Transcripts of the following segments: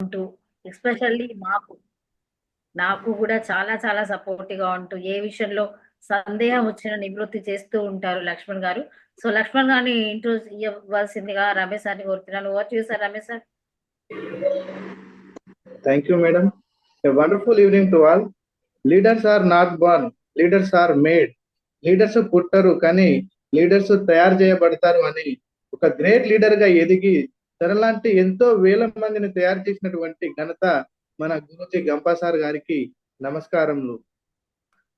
ఉంటూ ఎస్పెషల్లీ నాకు కూడా చాలా చాలా సపోర్టివ్‌గా ఉంటూ ఏ విషయంలో సందేహం వచ్చినా నివృత్తి చేస్తూ ఉంటారు లక్ష్మణ్ గారు. సో, లక్ష్మణ్ గారిని ఇంట్రోడ్యూస్ ఇవ్వాల్సిందిగా రమేష్ సార్‌ని కోరుతున్నాను. Over to you sir Ramesh sir. Thank you, madam. A wonderful evening to all. Leaders are not born, leaders are made. Leaders పుట్టరు కానీ లీడర్స్ తయారు చేయబడతారు అని ఒక గ్రేట్ లీడర్ గా ఎదిగి తనలాంటి ఎంతో వేల మందిని తయారు చేసినటువంటి ఘనత మన గురుజీ గంపా సార్ గారికి నమస్కారములు.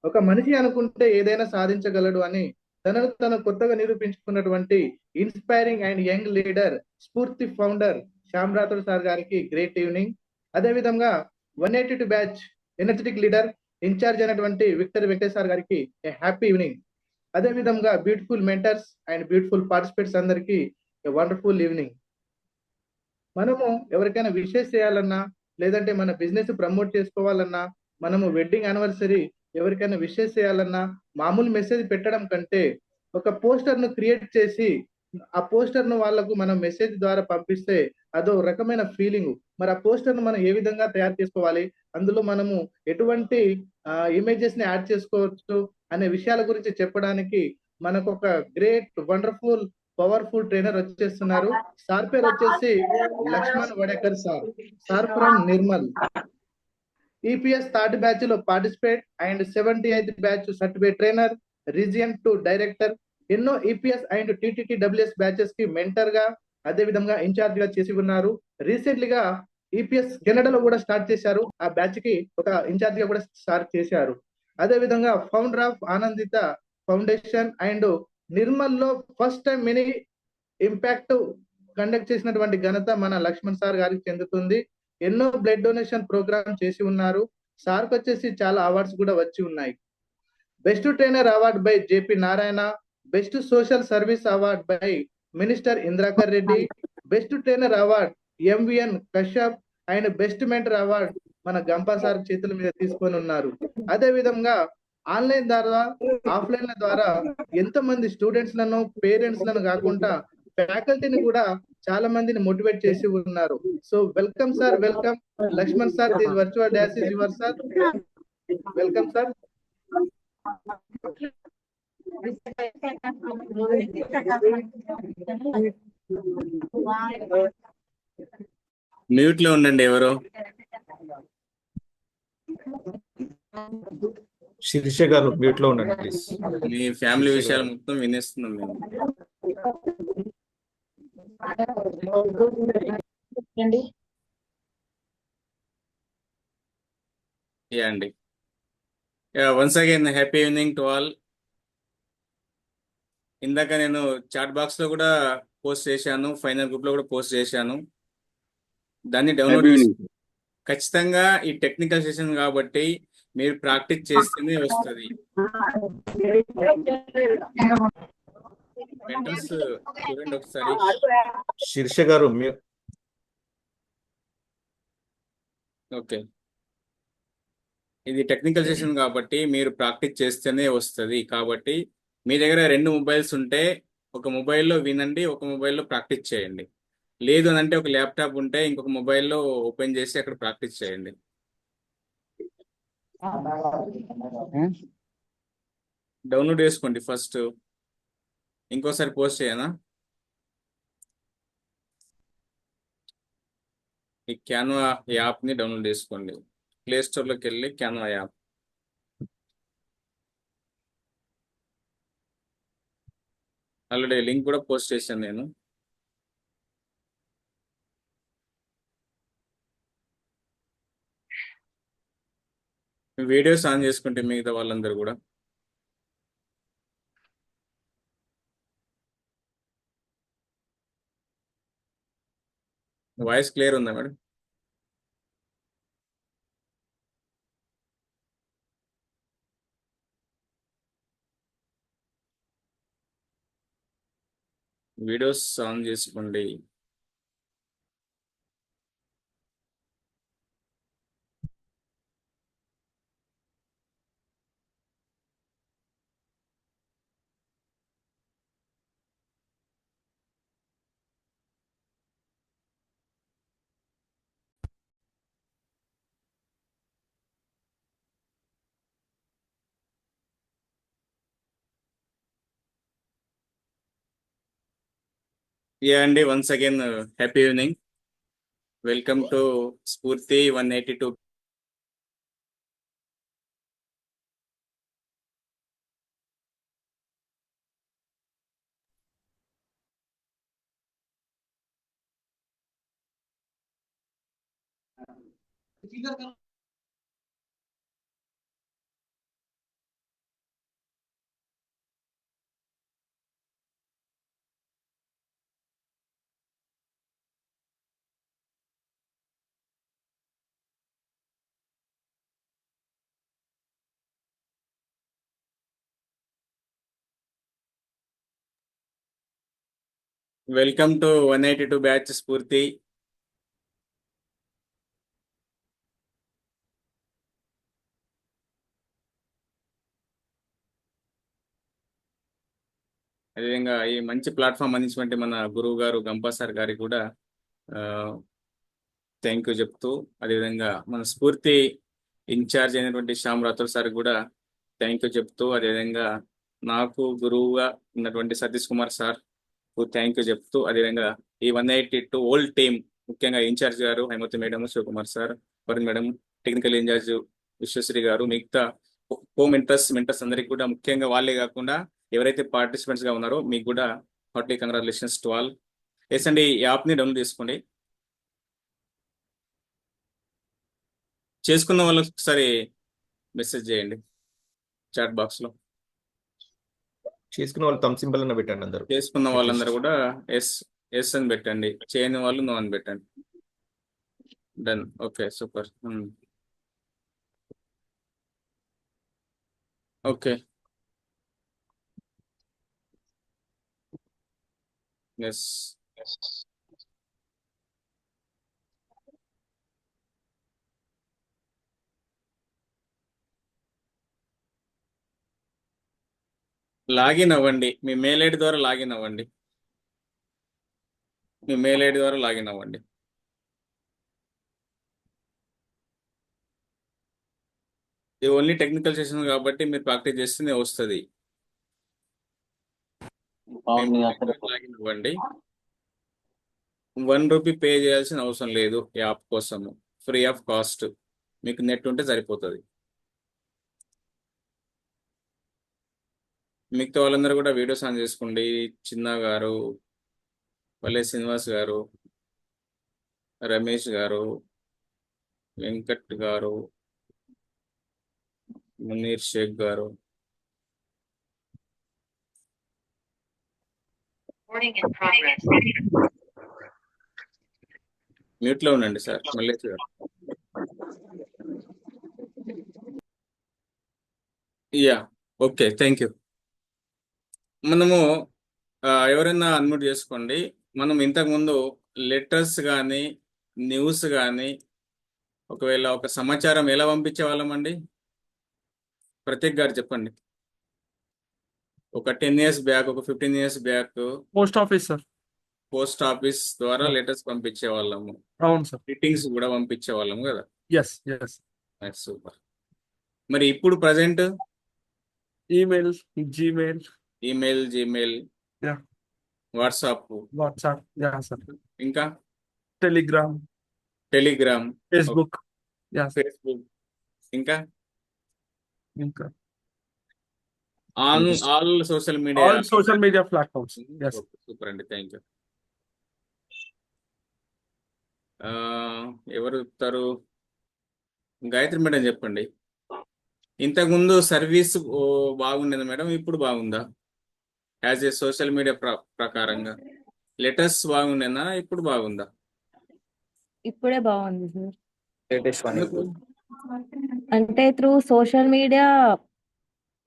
ఒక మనిషి అనుకుంటే ఏదైనా సాధించగలడు అని తను కొత్తగా నిరూపించుకున్నటువంటి ఇన్స్పైరింగ్ అండ్ యంగ్ లీడర్ స్ఫూర్తి ఫౌండర్ శ్యామ్ రాథోడ్ సార్ గారికి గ్రేట్ ఈవినింగ్. అదే విధంగా 182 బ్యాచ్ ఎనర్జెటిక్ లీడర్ ఇన్ఛార్జ్ అయినటువంటి విక్టర్ వెంకటేష్ సార్ గారికి ఏ హ్యాపీ ఈవినింగ్. అదే విధంగా beautiful mentors and beautiful participates అందరికి ఏ వండర్ఫుల్ ఈవినింగ్. మనము ఎవరికైనా విషెస్ చేయాలన్నా లేదంటే మన బిజినెస్ ప్రమోట్ చేసుకోవాలన్నా మనము వెడ్డింగ్ యానివర్సరీ ఎవరికైనా విషెస్ చేయాలన్నా మామూలు మెసేజ్ పెట్టడం కంటే ఒక పోస్టర్ ను క్రియేట్ చేసి ఆ పోస్టర్ ను వాళ్ళకు మనం మెసేజ్ ద్వారా పంపిస్తే అదో రకమైన ఫీలింగ్. మరి ఆ పోస్టర్ ను మనం ఏ విధంగా తయారు చేసుకోవాలి, అందులో మనము ఎటువంటి ఇమేజెస్ ని యాడ్ చేసుకోవచ్చు అనే విషయాల గురించి చెప్పడానికి మనకు ఒక గ్రేట్ వండర్ఫుల్ పవర్ఫుల్ ట్రైనర్ వచ్చేస్తున్నారు. సార్ పేరు వచ్చేసి Lakshman Vadekar sir. Sir from Nirmal. EPS third batch లో participate and 78th batch certificate trainer, region 2 director, ఎన్నో EPS and TTT WS batches కి మెంటర్ గా అదే విధంగా ఇన్ఛార్జ్ గా చేసి ఉన్నారు. రీసెంట్లీగా ఈపీఎస్ కెనడాలో కూడా స్టార్ట్ చేశారు. ఆ బ్యాచ్ కి ఒక ఇన్ఛార్జ్ గా కూడా స్టార్ట్ చేశారు. అదే విధంగా founder of Anandita foundation and Nirmal లో first time mini impact conduct చేసినటువంటి ఘనత మన లక్ష్మణ్ సార్ గారికి చెందుతుంది. ఎన్నో బ్లడ్ డొనేషన్ ప్రోగ్రామ్ చేసి ఉన్నారు. సార్కి వచ్చేసి చాలా అవార్డ్స్ కూడా వచ్చి ఉన్నాయి. Best trainer award by JP Narayana, best social service award by minister Indrakar Reddy, best trainer award MVN Kashyap and best mentor award మన గంపా సార్ చేతుల మీద తీసుకొని ఉన్నారు. అదే విధంగా ఆన్లైన్ ద్వారా ఆఫ్లైన్ ద్వారా ఎంతో మంది స్టూడెంట్స్ లను పేరెంట్స్ లను కాకుండా ఫ్యాకల్టీని కూడా చాలా మందిని మోటివేట్ చేసి ఉన్నారు. So welcome sir, welcome Lakshman sir. This virtual dash is your sir. Welcome sir. Mute లో ఉండండి ఎవరు. శిరీష గారు మ్యూట్ లో ఉండండి ప్లీజ్. మీ ఫ్యామిలీ విషయాలు మొత్తం వినేస్తున్నాం మేము. అండి once again happy evening to all. ఇందాక నేను చాట్ బాక్స్ లో కూడా పోస్ట్ చేశాను, ఫైనల్ గ్రూప్ లో కూడా పోస్ట్ చేశాను. దాన్ని డౌన్లోడ్ చేసి ఖచ్చితంగా ఈ టెక్నికల్ సెషన్ కాబట్టి మీరు ప్రాక్టీస్ చేస్తేనే వస్తుంది. మెంటర్స్ చూడండి ఒకసారి. శిరీష గారు ఓకే, ఇది టెక్నికల్ సెషన్ కాబట్టి మీరు ప్రాక్టీస్ చేస్తేనే వస్తుంది. కాబట్టి మీ దగ్గర 2 మొబైల్స్ ఉంటే ఒక మొబైల్లో వినండి, ఒక మొబైల్లో ప్రాక్టీస్ చేయండి. లేదు అని అంటే ఒక ల్యాప్టాప్ ఉంటే ఇంకొక మొబైల్లో ఓపెన్ చేసి అక్కడ ప్రాక్టీస్ చేయండి. డౌన్లోడ్ చేసుకోండి ఫస్ట్. ఇంకోసారి పోస్ట్ చేయనా? ఈ క్యాన్వా యాప్ని డౌన్లోడ్ చేసుకోండి. ప్లే స్టోర్లోకి వెళ్ళి క్యాన్వా యాప్. ఆల్రెడీ లింక్ కూడా పోస్ట్ చేశాను నేను. వీడియోస్ ఆన్ చేసుకుంటే మిగతా వాళ్ళందరూ కూడా. వాయిస్ క్లియర్ ఉందా మేడం? వీడియోస్ ఆన్ చేసుకోండి. యా అండి, once again happy evening. Welcome to స్ఫూర్తి 182. వెల్కమ్ టు 182 బ్యాచ్ స్ఫూర్తి. అదేవిధంగా ఈ మంచి ప్లాట్ఫామ్ అందించినటువంటి మన గురువు గారు గంపా సార్ గారికి కూడా థ్యాంక్ యూ చెప్తూ, అదేవిధంగా మన స్ఫూర్తి ఇన్ఛార్జ్ అయినటువంటి శ్యామ్ రాథోడ్ సార్ కూడా థ్యాంక్ యూ చెప్తూ, అదేవిధంగా నాకు గురువుగా ఉన్నటువంటి Satish Kumar sir thank you చెప్తూ, అదేవిధంగా ఈ 182 ఓల్డ్ టీమ్, ముఖ్యంగా ఇన్ఛార్జ్ గారు Haimati madam, Shivakumar sir, Varun madam, technical incharge Vishwashri గారు, మిగతా కో మెంటర్స్ అందరికి కూడా, ముఖ్యంగా వాళ్ళే కాకుండా ఎవరైతే పార్టిసిపెంట్స్ గా ఉన్నారో మీకు కూడా heartly congratulations to all. Yes అండి, ఈ యాప్ని డౌన్లోడ్ చేసుకోండి. చేసుకున్న వాళ్ళకి ఒకసారి మెసేజ్ చేయండి చాట్ బాక్స్ లో. చేసుకున్న వాళ్ళు థమ్ సింబల్ అన్న పెట్టండి అందరూ. చేసుకున్న వాళ్ళందరూ కూడా ఎస్ ఎస్ అని పెట్టండి, చేయని వాళ్ళు నో అని పెట్టండి. Done. Okay, super. Okay, yes. Login అవ్వండి, మీ మెయిల్ ఐడి ద్వారా లాగిన్ అవ్వండి, మీ మెయిల్ ఐడి ద్వారా లాగిన్ అవ్వండి. ఇది ఓన్లీ టెక్నికల్ సెషన్ కాబట్టి మీరు ప్రాక్టీస్ చేస్తేనే వస్తుంది. లాగిన్ అవ్వండి. 1 రూపీ పే చేయాల్సిన అవసరం లేదు యాప్ కోసము, ఫ్రీ ఆఫ్ కాస్ట్. మీకు నెట్ ఉంటే సరిపోతుంది. మిగతా వాళ్ళందరూ కూడా వీడియోస్ ఆన్ చేసుకోండి. చిన్న గారు, వల్లే శ్రీనివాస్ గారు, రమేష్ గారు, వెంకట్ గారు, మునీర్ షేక్ గారు, మ్యూట్ లో ఉండండి సార్. మల్లేష్ గారు, యా ఓకే, థ్యాంక్ యూ. మనము ఎవరైనా అన్మ్యూట్ చేసుకోండి. మనం ఇంతకుముందు లెటర్స్ కానీ న్యూస్ కానీ ఒకవేళ ఒక సమాచారం ఎలా పంపించే వాళ్ళం అండి? ప్రత్యేక్ గారు చెప్పండి. ఒక 10 years బ్యాక్, ఒక 15 years back post office sir. Post office ద్వారా లెటర్స్ పంపించే వాళ్ళము, అవును సార్. గ్రీటింగ్స్ కూడా పంపించే వాళ్ళము కదా. Yes yes. సూపర్. మరి ఇప్పుడు present email, Gmail, Gmail, Yeah. WhatsApp, WhatsApp, yeah sir. ఇంకా టెలిగ్రామ్, ఫేస్బుక్, యా ఫేస్బుక్, ఇంకా ఇంకా all social media, all social media platforms. Yes. Super అండి, థ్యాంక్ యూ. ఎవరు చెప్తారు? గాయత్రి మేడం చెప్పండి. ఇంతకుముందు సర్వీస్ బాగుండేది మేడం, ఇప్పుడు బాగుందా? యాజ్ ఏ సోషల్ మీడియా ప్రకారంగా లెటర్స్ బాగుండేనా, ఇప్పుడు బాగుందా? ఇప్పుడే బాగుంది సార్. ఎందుకు? అంటే త్రూ సోషల్ మీడియా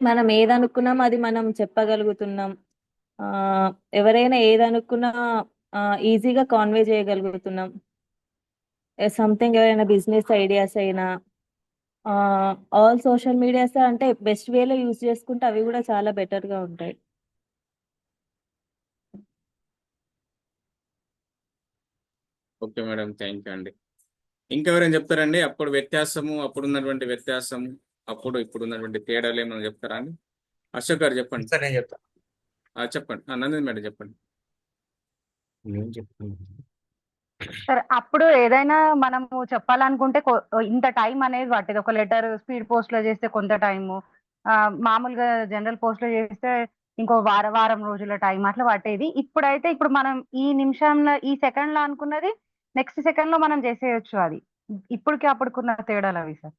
మనం ఏదనుకున్నాం అది మనం చెప్పగలుగుతున్నాం. ఎవరైనా ఏదనుకున్నా ఈజీగా కాన్వే చేయగలుగుతున్నాం. సంథింగ్ ఎవరైనా బిజినెస్ ఐడియాస్ అయినా ఆల్ సోషల్ మీడియాస్ అంటే బెస్ట్ వేలో యూజ్ చేసుకుంటే అవి కూడా చాలా బెటర్ గా ఉంటాయి. ఓకే మేడం, థ్యాంక్ యూ అండి. ఇంకెవరైనా చెప్తారండి? అప్పుడు ఉన్నటువంటి వ్యత్యాసము, ఇప్పుడు ఉన్నటువంటి తేడాలు ఏమైనా చెప్తారా అండి? అశోక్ గారు చెప్పండి. సార్ నేను చెప్తాను. చెప్పండి. నందిని మేడం చెప్పండి. ఏం చెప్తున్నాను? సరే అప్పుడు ఏదైనా మనము చెప్పాలనుకుంటే ఇంత టైం అనేది పట్టేది. ఒక లెటర్ స్పీడ్ పోస్ట్ లో చేస్తే కొంత టైము, మామూలుగా జనరల్ పోస్ట్ లో చేస్తే ఇంకో వారం రోజుల టైం అట్లా పట్టేది. ఇప్పుడైతే ఇప్పుడు మనం ఈ నిమిషంలో ఈ సెకండ్ లో అనుకున్నది నెక్స్ట్ సెకండ్ లో మనం చేసేయొచ్చు. అది ఇప్పటికి అప్పుడుకున్న తేడాలు అవి sir.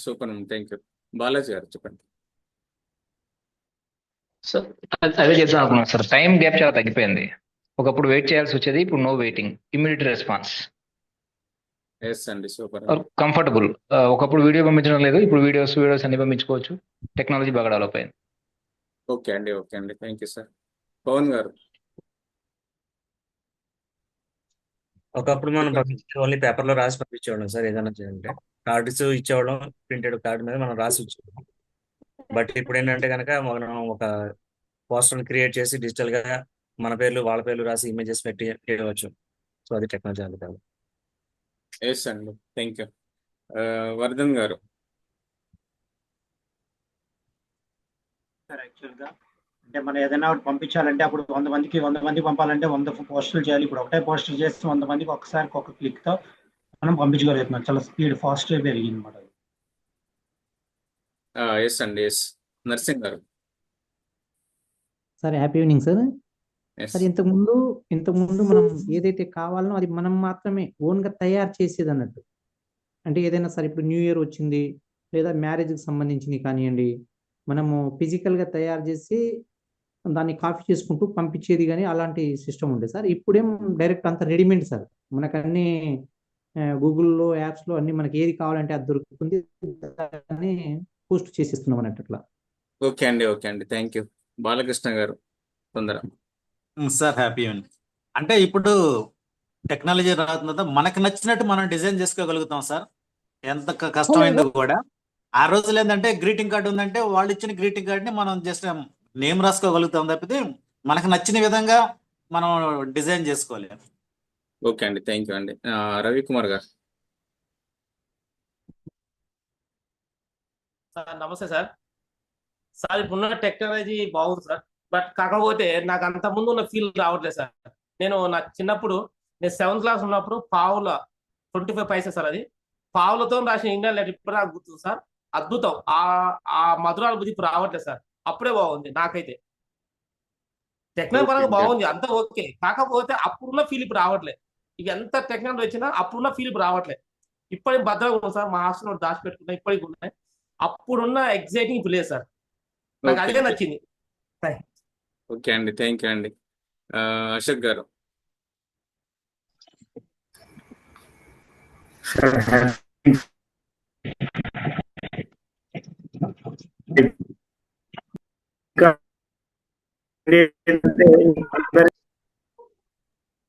Super, thank you. Balaji గారు చెప్పండి. సో అదే చెప్తాను అనుకున్నాను సార్. టైం గ్యాప్ చాలా తగ్గిపోయింది. ఒకప్పుడు వెయిట్ చేయాల్సి వచ్చేది, ఇప్పుడు no waiting, immediate response, yes అండి, సూపర్. కంఫర్టబుల్. ఒకప్పుడు వీడియో పంపించడం లేదు, ఇప్పుడు వీడియోస్ అన్ని పంపించుకోవచ్చు. టెక్నాలజీ బాగా డెవలప్ అయింది. ఓకే అండి, ఓకే అండి, థ్యాంక్ యూ సార్. పవన్ గారు. ఒకప్పుడు మనం పంపించే ఓన్లీ పేపర్లో రాసి పంపించేవాళ్ళం సార్. ఏదైనా చేయాలంటే కార్డ్స్ ఇచ్చేవాళ్ళం, ప్రింటెడ్ కార్డు మీద మనం రాసి ఇచ్చేవాళ్ళం. బట్ ఇప్పుడు ఏంటంటే కనుక మనం ఒక పోస్టర్ క్రియేట్ చేసి డిజిటల్ గా మన పేర్లు వాళ్ళ పేర్లు రాసి ఇమేజెస్ పెట్టి చేయవచ్చు. సో అది టెక్నాలజీ అందుకని. ఎస్ అండి, థ్యాంక్ యూ. వర్ధన్ గారు. సార్ యాక్చువల్గా అంటే మనం ఏదైనా ఒకటి పంపించాలంటే అప్పుడు 100 మంది పంపాలంటే 100 పోస్టులు చేయాలి. ఇప్పుడు ఒకటే పోస్టర్ చేస్తే 100 మందికి ఒకసారి ఒక క్లిక్ తో మనం పంపించగలుగుతున్నాం. చాలా స్పీడ్ ఫాస్ట్ పెరిగింది అనమాట. ఎస్ అండి, ఎస్. నర్సింగ్ గారు. Sir happy evening sir. Yes. Sir ఇంతకుముందు మనం ఏదైతే కావాలనో అది మనం మాత్రమే ఓన్ గా తయారు చేసేది అన్నట్టు. అంటే ఏదైనా సరే ఇప్పుడు న్యూ ఇయర్ వచ్చింది లేదా మ్యారేజ్కి సంబంధించినవి కానివ్వండి, మనము ఫిజికల్ గా తయారు చేసి దాన్ని కాపీ చేసుకుంటూ పంపించేది, కానీ అలాంటి సిస్టమ్ ఉండే సార్. ఇప్పుడేం డైరెక్ట్ అంత రెడీమేడ్ సార్. మనకు అన్ని గూగుల్లో యాప్స్లో అన్ని మనకి ఏది కావాలంటే అది దొరుకుతుంది, దాన్ని పోస్ట్ చేసిస్తున్నాం అన్నట్టు అట్లా. ఓకే అండి, ఓకే అండి, థ్యాంక్ యూ. బాలకృష్ణ గారు తొందర. Sir happy evening. అంటే ఇప్పుడు టెక్నాలజీ రాకుండా మనకు నచ్చినట్టు మనం డిజైన్ చేసుకోగలుగుతాం సార్. ఎంత కష్టమైందో కూడా. ఆ రోజులు ఏంటంటే గ్రీటింగ్ కార్డు ఉందంటే వాళ్ళు ఇచ్చిన గ్రీటింగ్ కార్డుని మనం జస్ట్ నేమ్ రాసుకోగలుగుతాం తప్పితే మనకు నచ్చిన విధంగా మనం డిజైన్ చేసుకోవాలి. ఓకే అండి, థ్యాంక్ యూ అండి. రవికుమార్ గారు. సార్ నమస్తే సార్. సార్ ఇప్పుడున్న టెక్నాలజీ బాగుంది సార్. బట్ కాకపోతే నాకు అంత ముందు ఉన్న ఫీల్ రావట్లేదు సార్. నా చిన్నప్పుడు నేను 7th క్లాస్ ఉన్నప్పుడు పావుల 25 పైసా సార్, అది పావులతో రాసిన ఇండియన్ లెటర్ ఇప్పుడు నాకు గుర్తుంది సార్. అద్భుతం. ఆ మధురాల బుద్ధి ఇప్పుడు రావట్లేదు సార్. అప్పుడే బాగుంది నాకైతే. టెక్నాలజీ పరంగా బాగుంది, అంతా ఓకే. కాకపోతే అప్పుడున్న ఫీల్ ఇప్పుడు రావట్లేదు. ఇక ఎంత టెక్నాలజీ వచ్చినా అప్పుడున్న ఫీల్ ఇప్పుడు రావట్లేదు. ఇప్పటికి భద్రంగా ఉంది సార్. మా హాస్టల్ దాచిపెట్టుకున్నా ఇప్పటికి ఉన్నాయి. అప్పుడున్న ఎగ్జైటింగ్ ఇప్పుడు లేదు సార్. నాకు అదే నచ్చింది. ఓకే అండి, థ్యాంక్ యూ అండి. అశోక్ గారు.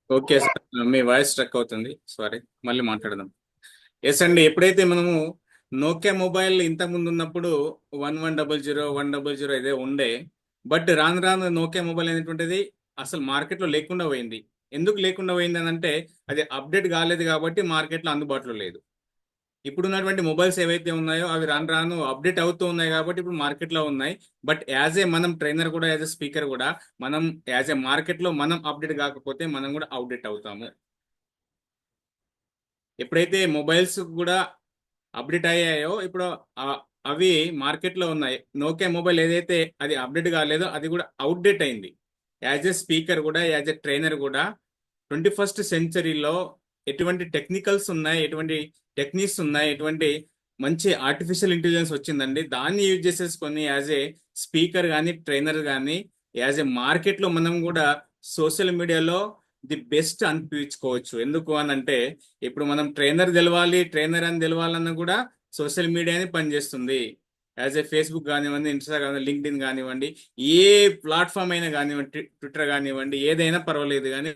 ఓకే సార్, మీ వాయిస్ స్ట్రక్ అవుతుంది, సారీ, మళ్ళీ మాట్లాడదాం. ఎస్ అండి, ఎప్పుడైతే మనము నోకియా మొబైల్ ఇంతకుముందు ఉన్నప్పుడు 1100 ఇదే ఉండే. బట్ రాను రాను నోకియా మొబైల్ అనేటువంటిది అసలు మార్కెట్లో లేకుండా పోయింది. ఎందుకు లేకుండా పోయింది అని అంటే అది అప్డేట్ కాలేదు కాబట్టి మార్కెట్లో అందుబాటులో లేదు. ఇప్పుడు ఉన్నటువంటి మొబైల్స్ ఏవైతే ఉన్నాయో అవి రాను రాను అప్డేట్ అవుతూ ఉన్నాయి కాబట్టి ఇప్పుడు మార్కెట్లో ఉన్నాయి. బట్ యాజ్ ఏ మనం ట్రైనర్ కూడా, యాజ్ ఏ స్పీకర్ కూడా, మనం యాజ్ ఏ మార్కెట్లో మనం అప్డేట్ కాకపోతే మనం కూడా అవుట్డేట్ అవుతాము. ఎప్పుడైతే మొబైల్స్ కూడా అప్డేట్ అయ్యాయో ఇప్పుడు అవి మార్కెట్లో ఉన్నాయి. నోకియా మొబైల్ ఏదైతే అది అప్డేట్ కాలేదో అది కూడా అవుట్డేట్ అయింది. యాజ్ ఏ స్పీకర్ కూడా, యాజ్ ఏ ట్రైనర్ కూడా 21st సెంచరీలో ఎటువంటి టెక్నికల్స్ ఉన్నాయి, ఎటువంటి టెక్నిక్స్ ఉన్నాయి, ఎటువంటి మంచి ఆర్టిఫిషియల్ ఇంటెలిజెన్స్ వచ్చిందండి. దాన్ని యూజ్ చేసేసుకొని యాజ్ ఏ స్పీకర్ కానీ, ట్రైనర్ కానీ, యాజ్ ఏ మార్కెట్లో మనం కూడా సోషల్ మీడియాలో ది బెస్ట్ అనిపించుకోవచ్చు. ఎందుకు అని అంటే ఇప్పుడు మనం ట్రైనర్ అని తెలవాలన్నా కూడా సోషల్ మీడియాని పనిచేస్తుంది. యాజ్ ఏ ఫేస్బుక్ కానివ్వండి, ఇన్స్టాగ్రామ్, లింక్డ్ఇన్ కానివ్వండి, ఏ ప్లాట్ఫామ్ అయినా కానివ్వండి, ట్విట్టర్ కానివ్వండి, ఏదైనా పర్వాలేదు కానీ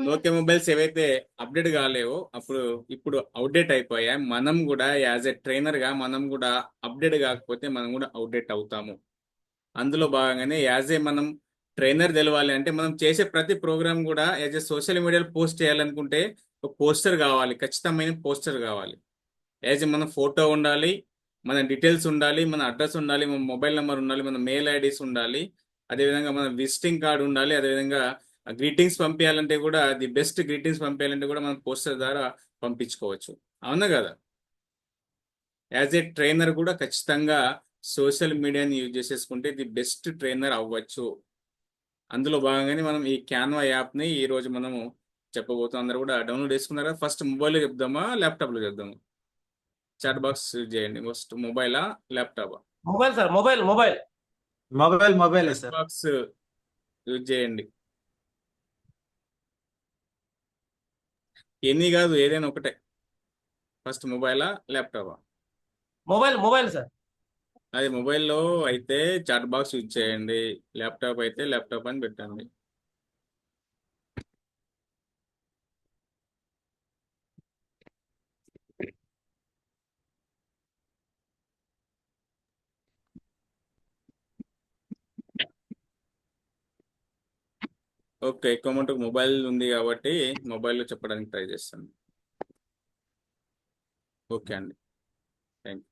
నోకియా మొబైల్స్ ఏవైతే అప్డేట్ కాలేవో అప్పుడు ఇప్పుడు అవుట్డేట్ అయిపోయాయి. మనం కూడా యాజ్ ఎ ట్రైనర్ గా మనం కూడా అప్డేట్ కాకపోతే మనం కూడా అవుట్డేట్ అవుతాము. అందులో భాగంగానే యాజ్ ఏ మనం ట్రైనర్ తెలవాలి అంటే మనం చేసే ప్రతి ప్రోగ్రామ్ కూడా యాజ్ ఏ సోషల్ మీడియాలో పోస్ట్ చేయాలనుకుంటే ఒక పోస్టర్ కావాలి, ఖచ్చితమైన పోస్టర్ కావాలి. యాజ్ ఏ మన ఫోటో ఉండాలి, మన డీటెయిల్స్ ఉండాలి, మన అడ్రస్ ఉండాలి, మన మొబైల్ నెంబర్ ఉండాలి, మన మెయిల్ ఐడీస్ ఉండాలి, అదేవిధంగా మన విజిటింగ్ కార్డు ఉండాలి, అదేవిధంగా గ్రీటింగ్స్ పంపించాలంటే కూడా ది బెస్ట్ గ్రీటింగ్స్ పంపించాలంటే కూడా మనం పోస్టర్ ద్వారా పంపించుకోవచ్చు. అవునా కదా? యాజ్ ఏ ట్రైనర్ కూడా ఖచ్చితంగా సోషల్ మీడియాని యూజ్ చేసేసుకుంటే ది బెస్ట్ ట్రైనర్ అవ్వచ్చు. అందులో భాగంగానే మనం ఈ క్యాన్వా యాప్ని ఈ రోజు మనము చెప్పబోతున్నాం. అందరూ కూడా డౌన్లోడ్ చేసుకున్నారా? ఫస్ట్ మొబైల్లో చెప్దామా ల్యాప్టాప్లో చెప్దామా? చాట్ బాక్స్ యూజ్ చేయండి. ఫస్ట్ మొబైలా ల్యాప్టాపా? Mobile sir, mobile mobile mobile chat sir. Box use చేయండి. ఎన్ని కాదు, ఏదైనా ఒకటే. ఫస్ట్ మొబైలా ల్యాప్టాపా? Mobile sir. అది మొబైల్లో అయితే చాట్ బాక్స్ యూజ్ చేయండి, ల్యాప్టాప్ అయితే ల్యాప్టాప్ అని పెట్టండి. ఓకే, ఎక్కువ మటుకు మొబైల్ ఉంది కాబట్టి మొబైల్లో చెప్పడానికి ట్రై చేస్తాను. ఓకే అండి, థ్యాంక్ యూ.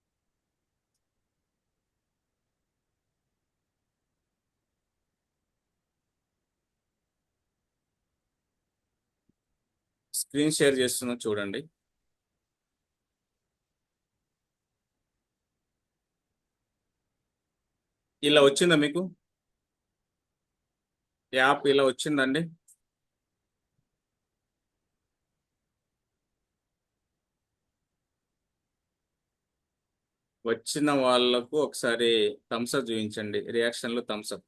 స్క్రీన్ షేర్ చేస్తున్నా చూడండి. ఇలా వచ్చిందా మీకు యాప్? ఇలా వచ్చిందండి? వచ్చిన వాళ్ళకు ఒకసారి థమ్స్ అప్ చూపించండి, రియాక్షన్లో థమ్స్ అప్.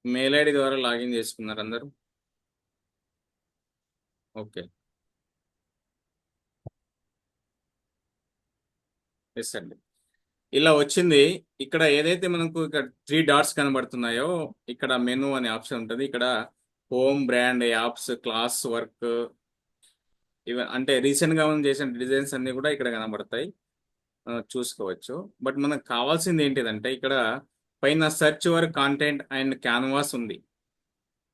మెయిల్ ఐడి ద్వారా లాగిన్ చేసుకున్నారు అందరూ? ఓకే, ఎస్ అండి. ఇలా వచ్చింది. ఇక్కడ ఏదైతే మనకు ఇక్కడ 3 డాట్స్ కనబడుతున్నాయో ఇక్కడ మెనూ అనే ఆప్షన్ ఉంటుంది. ఇక్కడ home, brand, apps, class, work, ఇవి అంటే రీసెంట్గా మనం చేసిన డిజైన్స్ అన్నీ కూడా ఇక్కడ కనబడతాయి, చూసుకోవచ్చు. బట్ మనకు కావాల్సింది ఏంటిదంటే ఇక్కడ పైన search your content and canvas ఉంది.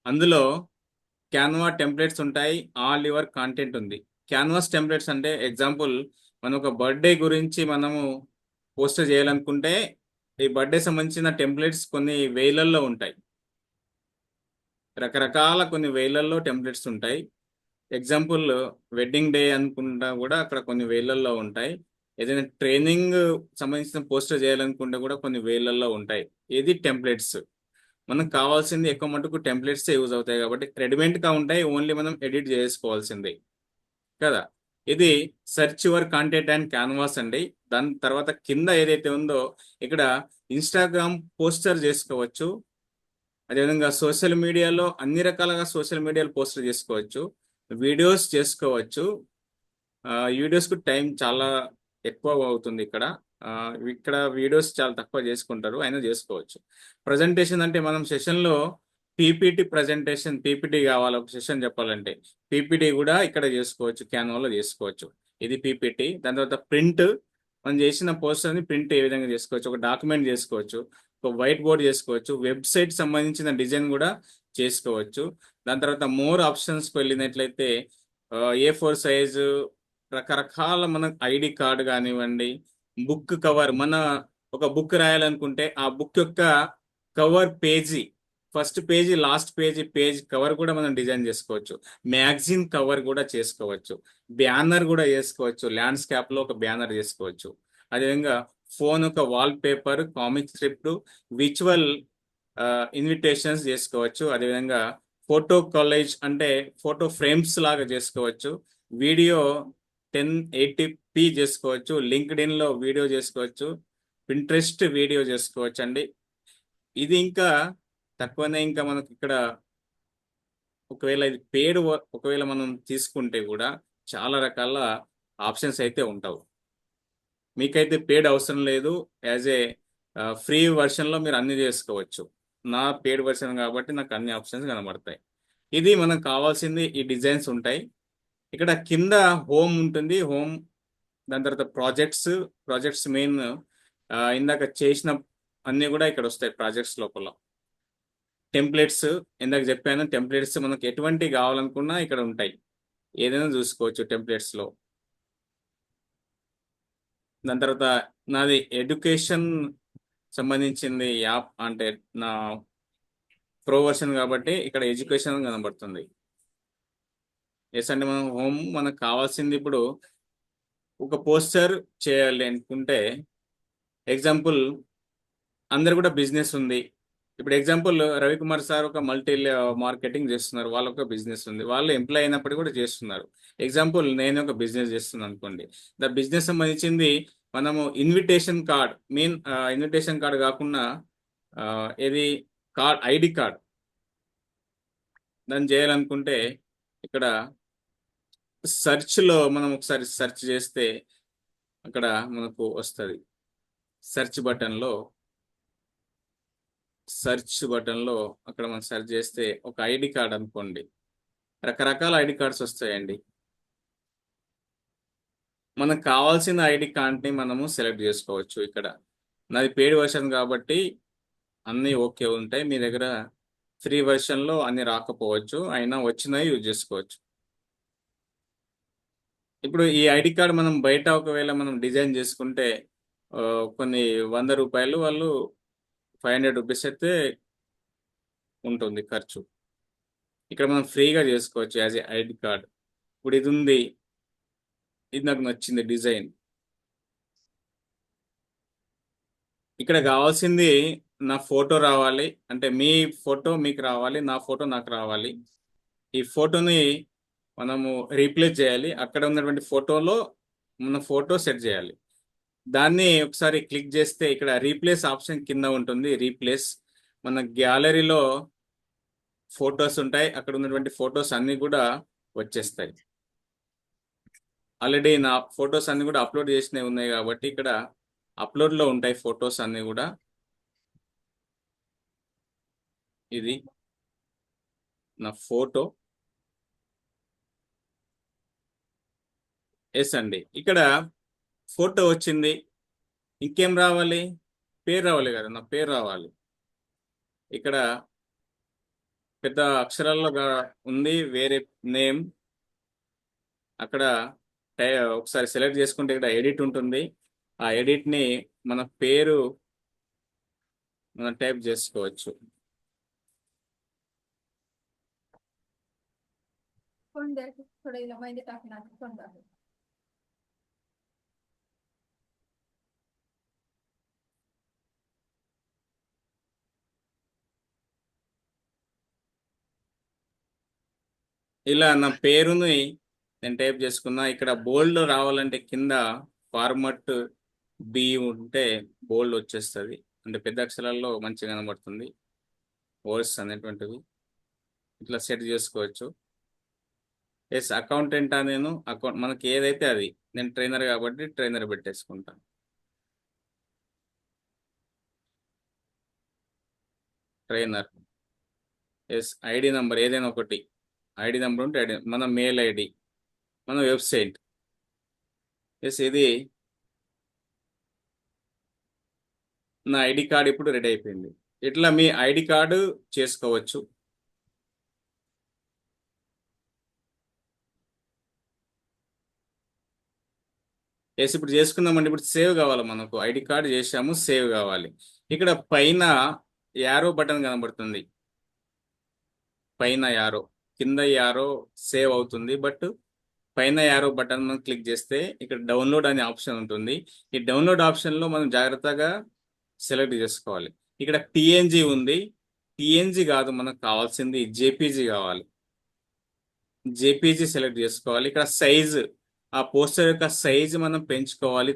అందులో క్యాన్వా టెంప్లెట్స్ ఉంటాయి, ఆల్ యువర్ కాంటెంట్ ఉంది. క్యాన్వాస్ టెంప్లెట్స్ అంటే ఎగ్జాంపుల్ మనం ఒక బర్త్డే గురించి మనము పోస్ట్ చేయాలనుకుంటే ఈ బర్త్డే సంబంధించిన టెంప్లెట్స్ కొన్ని వేలల్లో ఉంటాయి, రకరకాల కొన్ని వేలల్లో టెంప్లెట్స్ ఉంటాయి. ఎగ్జాంపుల్ వెడ్డింగ్ డే అనుకుంటా కూడా అక్కడ కొన్ని వేలల్లో ఉంటాయి. ఏదైనా ట్రైనింగ్ సంబంధించిన పోస్టర్ చేయాలనుకుంటే కూడా కొన్ని వేలల్లో ఉంటాయి. ఇది టెంప్లెట్స్. మనకు కావాల్సింది ఎక్కువ మటుకు టెంప్లెట్స్ యూజ్ అవుతాయి కాబట్టి రెడీమేడ్గా ఉంటాయి, ఓన్లీ మనం ఎడిట్ చేసుకోవాల్సింది కదా. ఇది search your content and canvas అండి. దాని తర్వాత కింద ఏదైతే ఉందో ఇక్కడ ఇన్స్టాగ్రామ్ పోస్టర్ చేసుకోవచ్చు, అదేవిధంగా సోషల్ మీడియాలో అన్ని రకాలుగా సోషల్ మీడియాలో పోస్టర్ చేసుకోవచ్చు, వీడియోస్ చేసుకోవచ్చు. వీడియోస్కు టైం చాలా ఎక్కువ అవుతుంది ఇక్కడ. ఇక్కడ వీడియోస్ చాలా తక్కువ చేసుకుంటారు, అయినా చేసుకోవచ్చు. ప్రజెంటేషన్ అంటే మనం సెషన్లో పీపీటీ ప్రజెంటేషన్, పీపీటీ కావాలి ఒక సెషన్ చెప్పాలంటే పీపీటీ కూడా ఇక్కడ చేసుకోవచ్చు, క్యాన్వాలో చేసుకోవచ్చు. ఇది పీపీటీ. దాని తర్వాత ప్రింట్, మనం చేసిన పోస్టర్ని ప్రింట్ ఏ విధంగా చేసుకోవచ్చు, ఒక డాక్యుమెంట్ చేసుకోవచ్చు, ఒక వైట్ బోర్డ్ చేసుకోవచ్చు, వెబ్సైట్ సంబంధించిన డిజైన్ కూడా చేసుకోవచ్చు. దాని తర్వాత మోర్ ఆప్షన్స్కి వెళ్ళినట్లయితే A4 సైజు, రకరకాల మన ఐడి కార్డు కానివ్వండి, బుక్ కవర్, మన ఒక బుక్ రాయాలనుకుంటే ఆ బుక్ యొక్క cover page, first page, last page cover కూడా మనం డిజైన్ చేసుకోవచ్చు. మ్యాగజైన్ కవర్ కూడా చేసుకోవచ్చు, బ్యానర్ కూడా చేసుకోవచ్చు, ల్యాండ్స్కేప్లో ఒక బ్యానర్ చేసుకోవచ్చు. అదేవిధంగా ఫోన్ ఒక wall paper, comic script, visual invitations చేసుకోవచ్చు. అదేవిధంగా ఫోటో కాలేజ్ అంటే ఫోటో ఫ్రేమ్స్ లాగా చేసుకోవచ్చు, వీడియో 1080p చేసుకోవచ్చు, లింక్డ్ఇన్లో వీడియో చేసుకోవచ్చు, పింట్రెస్ట్ వీడియో చేసుకోవచ్చు అండి. ఇది ఇంకా తక్కువనే. ఇంకా మనకు ఇక్కడ ఒకవేళ ఇది పేడ్ ఒకవేళ మనం తీసుకుంటే కూడా చాలా రకాల ఆప్షన్స్ అయితే ఉంటావు. మీకైతే పేడ్ అవసరం లేదు. యాజ్ ఏ ఫ్రీ వర్షన్లో మీరు అన్ని చేసుకోవచ్చు. నా పేడ్ వర్షన్ కాబట్టి నాకు అన్ని ఆప్షన్స్ కనబడతాయి. ఇది మనకు కావాల్సింది ఈ డిజైన్స్ ఉంటాయి. ఇక్కడ కింద హోమ్ ఉంటుంది. హోమ్ దాని తర్వాత ప్రాజెక్ట్స్ మెయిన్ ఇందాక చేసిన అన్నీ కూడా ఇక్కడ వస్తాయి ప్రాజెక్ట్స్ లోపల. టెంప్లెట్స్ ఇందాక చెప్పాను, టెంప్లెట్స్ మనకు ఎటువంటి కావాలనుకున్నా ఇక్కడ ఉంటాయి. ఏదైనా చూసుకోవచ్చు టెంప్లెట్స్లో. దాని తర్వాత నాది ఎడ్యుకేషన్ సంబంధించింది యాప్, అంటే నా ప్రో వర్షన్ కాబట్టి ఇక్కడ ఎడ్యుకేషన్ కనబడుతుంది. ఎస్ అంటే మనం హోమ్ మనకు కావాల్సింది ఇప్పుడు ఒక పోస్టర్ చేయాలి అనుకుంటే, ఎగ్జాంపుల్ అందరు కూడా బిజినెస్ ఉంది. ఇప్పుడు ఎగ్జాంపుల్ రవికుమార్ సార్ ఒక మల్టీ మార్కెటింగ్ చేస్తున్నారు, వాళ్ళ ఒక బిజినెస్ ఉంది, వాళ్ళు ఎంప్లాయ్ అయినప్పుడు కూడా చేస్తున్నారు. ఎగ్జాంపుల్ నేను ఒక బిజినెస్ చేస్తున్నాను అనుకోండి. ద బిజినెస్ సంబంధించింది మనము ఇన్విటేషన్ కార్డ్ కాకుండా ఏది కార్డ్, ఐడి కార్డ్ దాన్ని చేయాలనుకుంటే ఇక్కడ సెర్చ్లో మనం ఒకసారి సెర్చ్ చేస్తే అక్కడ మనకు వస్తుంది. సెర్చ్ బటన్లో అక్కడ మనం సెర్చ్ చేస్తే ఒక ఐడి కార్డ్ అనుకోండి, రకరకాల ఐడి కార్డ్స్ వస్తాయండి. మనకు కావాల్సిన ఐడి కార్డ్ని మనము సెలెక్ట్ చేసుకోవచ్చు. ఇక్కడ నాది పెయిడ్ వర్షన్ కాబట్టి అన్నీ ఓకే ఉంటాయి. మీ దగ్గర ఫ్రీ వర్షన్లో అన్ని రాకపోవచ్చు, అయినా వచ్చినా యూజ్ చేసుకోవచ్చు. ఇప్పుడు ఈ ఐడి కార్డ్ మనం బయట ఒకవేళ మనం డిజైన్ చేసుకుంటే కొన్ని 100 రూపాయలు, వాళ్ళు 500 రూపీస్ అయితే ఉంటుంది ఖర్చు. ఇక్కడ మనం ఫ్రీగా చేసుకోవచ్చు యాజ్ ఏ ఐడి కార్డ్. ఇప్పుడు ఇది ఉంది, ఇది నాకు నచ్చింది డిజైన్. ఇక్కడ కావాల్సింది నా ఫోటో రావాలి, అంటే మీ ఫోటో మీకు రావాలి, నా ఫోటో నాకు రావాలి. ఈ ఫోటోని మనము రీప్లేస్ చేయాలి. అక్కడ ఉన్నటువంటి ఫోటోలో మన ఫోటో సెట్ చేయాలి. దాన్ని ఒకసారి క్లిక్ చేస్తే ఇక్కడ రీప్లేస్ ఆప్షన్ కింద ఉంటుంది. రీప్లేస్ మన గ్యాలరీలో ఫొటోస్ ఉంటాయి, అక్కడ ఉన్నటువంటి ఫొటోస్ అన్నీ కూడా వచ్చేస్తాయి. ఆల్రెడీ నా ఫొటోస్ అన్నీ కూడా అప్లోడ్ చేసినవి ఉన్నాయి కాబట్టి ఇక్కడ అప్లోడ్లో ఉంటాయి ఫొటోస్ అన్నీ కూడా. ఇది నా ఫోటో. ఎస్ అండి, ఇక్కడ ఫోటో వచ్చింది. ఇంకేం రావాలి? పేరు రావాలి కదా, నా పేరు రావాలి. ఇక్కడ పెద్ద అక్షరాల్లో ఉంది వేరే నేమ్. అక్కడ ఒకసారి సెలెక్ట్ చేసుకుంటే ఇక్కడ ఎడిట్ ఉంటుంది. ఆ ఎడిట్ని మన పేరు మనం టైప్ చేసుకోవచ్చు. ఇలా నా పేరుని నేను టైప్ చేసుకున్నా. ఇక్కడ బోల్డ్ రావాలంటే కింద ఫార్మట్ బి ఉంటే బోల్డ్ వచ్చేస్తుంది, అంటే పెద్ద అక్షరాల్లో మంచిగా కనబడుతుంది వర్డ్స్ అనేటువంటివి. ఇట్లా సెట్ చేసుకోవచ్చు. ఎస్ అకౌంటెంట్ నేను మనకి ఏదైతే అది, నేను ట్రైనర్ కాబట్టి ట్రైనర్ పెట్టేసుకుంటాను. ట్రైనర్. ఎస్ ఐడి నంబర్ ఏదైనా ఒకటి, ఐడి నెంబర్ ఉంటే ఐడి, మన మెయిల్ ఐడి, మన వెబ్సైట్. ఎస్ ఇది నా ఐడి కార్డ్ ఇప్పుడు రెడీ అయిపోయింది. ఇట్లా మీ ఐడి కార్డు చేసుకోవచ్చు. ఎస్ ఇప్పుడు చేసుకుందామండి. ఇప్పుడు సేవ్ కావాలి మనకు. ఐడి కార్డు చేసాము, సేవ్ కావాలి. ఇక్కడ పైన యారో బటన్ కనబడుతుంది, పైన యారో, కింద యారో సేవ్ అవుతుంది. బట్ పైన యారో బటన్ మనం క్లిక్ చేస్తే ఇక్కడ డౌన్లోడ్ అనే ఆప్షన్ ఉంటుంది. ఈ డౌన్లోడ్ ఆప్షన్లో మనం జాగ్రత్తగా సెలెక్ట్ చేసుకోవాలి. ఇక్కడ పిఎన్జి ఉంది, పిఎన్జి కాదు మనకు కావాల్సింది జేపీజీ కావాలి. జేపీజీ సెలెక్ట్ చేసుకోవాలి. ఇక్కడ సైజు, ఆ పోస్టర్ యొక్క సైజు మనం పెంచుకోవాలి,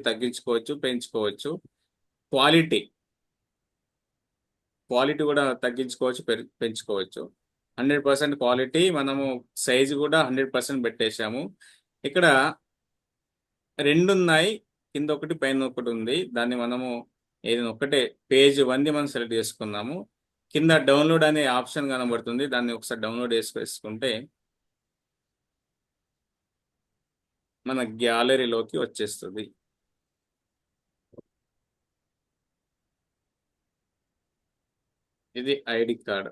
పెంచుకోవచ్చు. క్వాలిటీ కూడా తగ్గించుకోవచ్చు, పెంచుకోవచ్చు. 100% క్వాలిటీ, మనము సైజు కూడా 100% పెట్టేశాము. ఇక్కడ 2 ఉన్నాయి, కింద ఒకటి పైన ఒకటి ఉంది. దాన్ని మనము ఏదైనా ఒకటే పేజ్ 1ది మనం సెలెక్ట్ చేసుకున్నాము. కింద డౌన్లోడ్ అనే ఆప్షన్ కనబడుతుంది, దాన్ని ఒకసారి డౌన్లోడ్ చేసుకుంటే మన గ్యాలరీలోకి వచ్చేస్తుంది. ఇది ఐడి కార్డ్.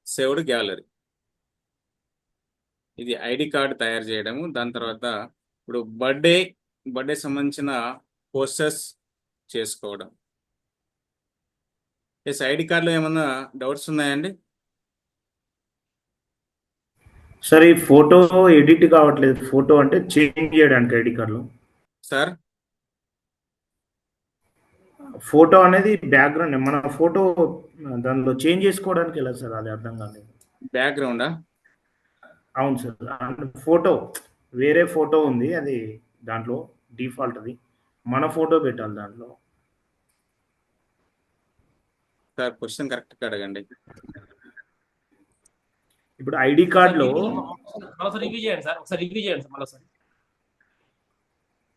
Saved gallery. ఇది ఐడి కార్డు తయారు చేయడము. దాని తర్వాత ఇప్పుడు బర్త్డే సంబంధించిన పోస్టర్స్ చేసుకోవడం. ఎస్, ఐడి కార్డులో ఏమన్నా డౌట్స్ ఉన్నాయండి? సార్ ఈ ఫోటో ఎడిట్ కావట్లేదు. ఫోటో అంటే చేంజ్ చేయడానికి ఐడి కార్డులో సార్ ఫోటో అనేది బ్యాక్గ్రౌండ్ మన ఫోటో దానిలో చేంజ్ చేసుకోవడానికి ఎలా సార్? అది అర్థం కాలేదు. బ్యాక్గ్రౌండా? అవును సార్, ఫోటో వేరే ఫోటో ఉంది, అది దాంట్లో డిఫాల్ట్, అది మన ఫోటో పెట్టాలి దాంట్లో. సార్ క్వశ్చన్ కరెక్ట్గా అడగండి. ఇప్పుడు ఐడి కార్డులో ఒకసారి రివ్యూ చేయండి సార్, ఒకసారి రివ్యూ చేయండి సార్ మరోసారి.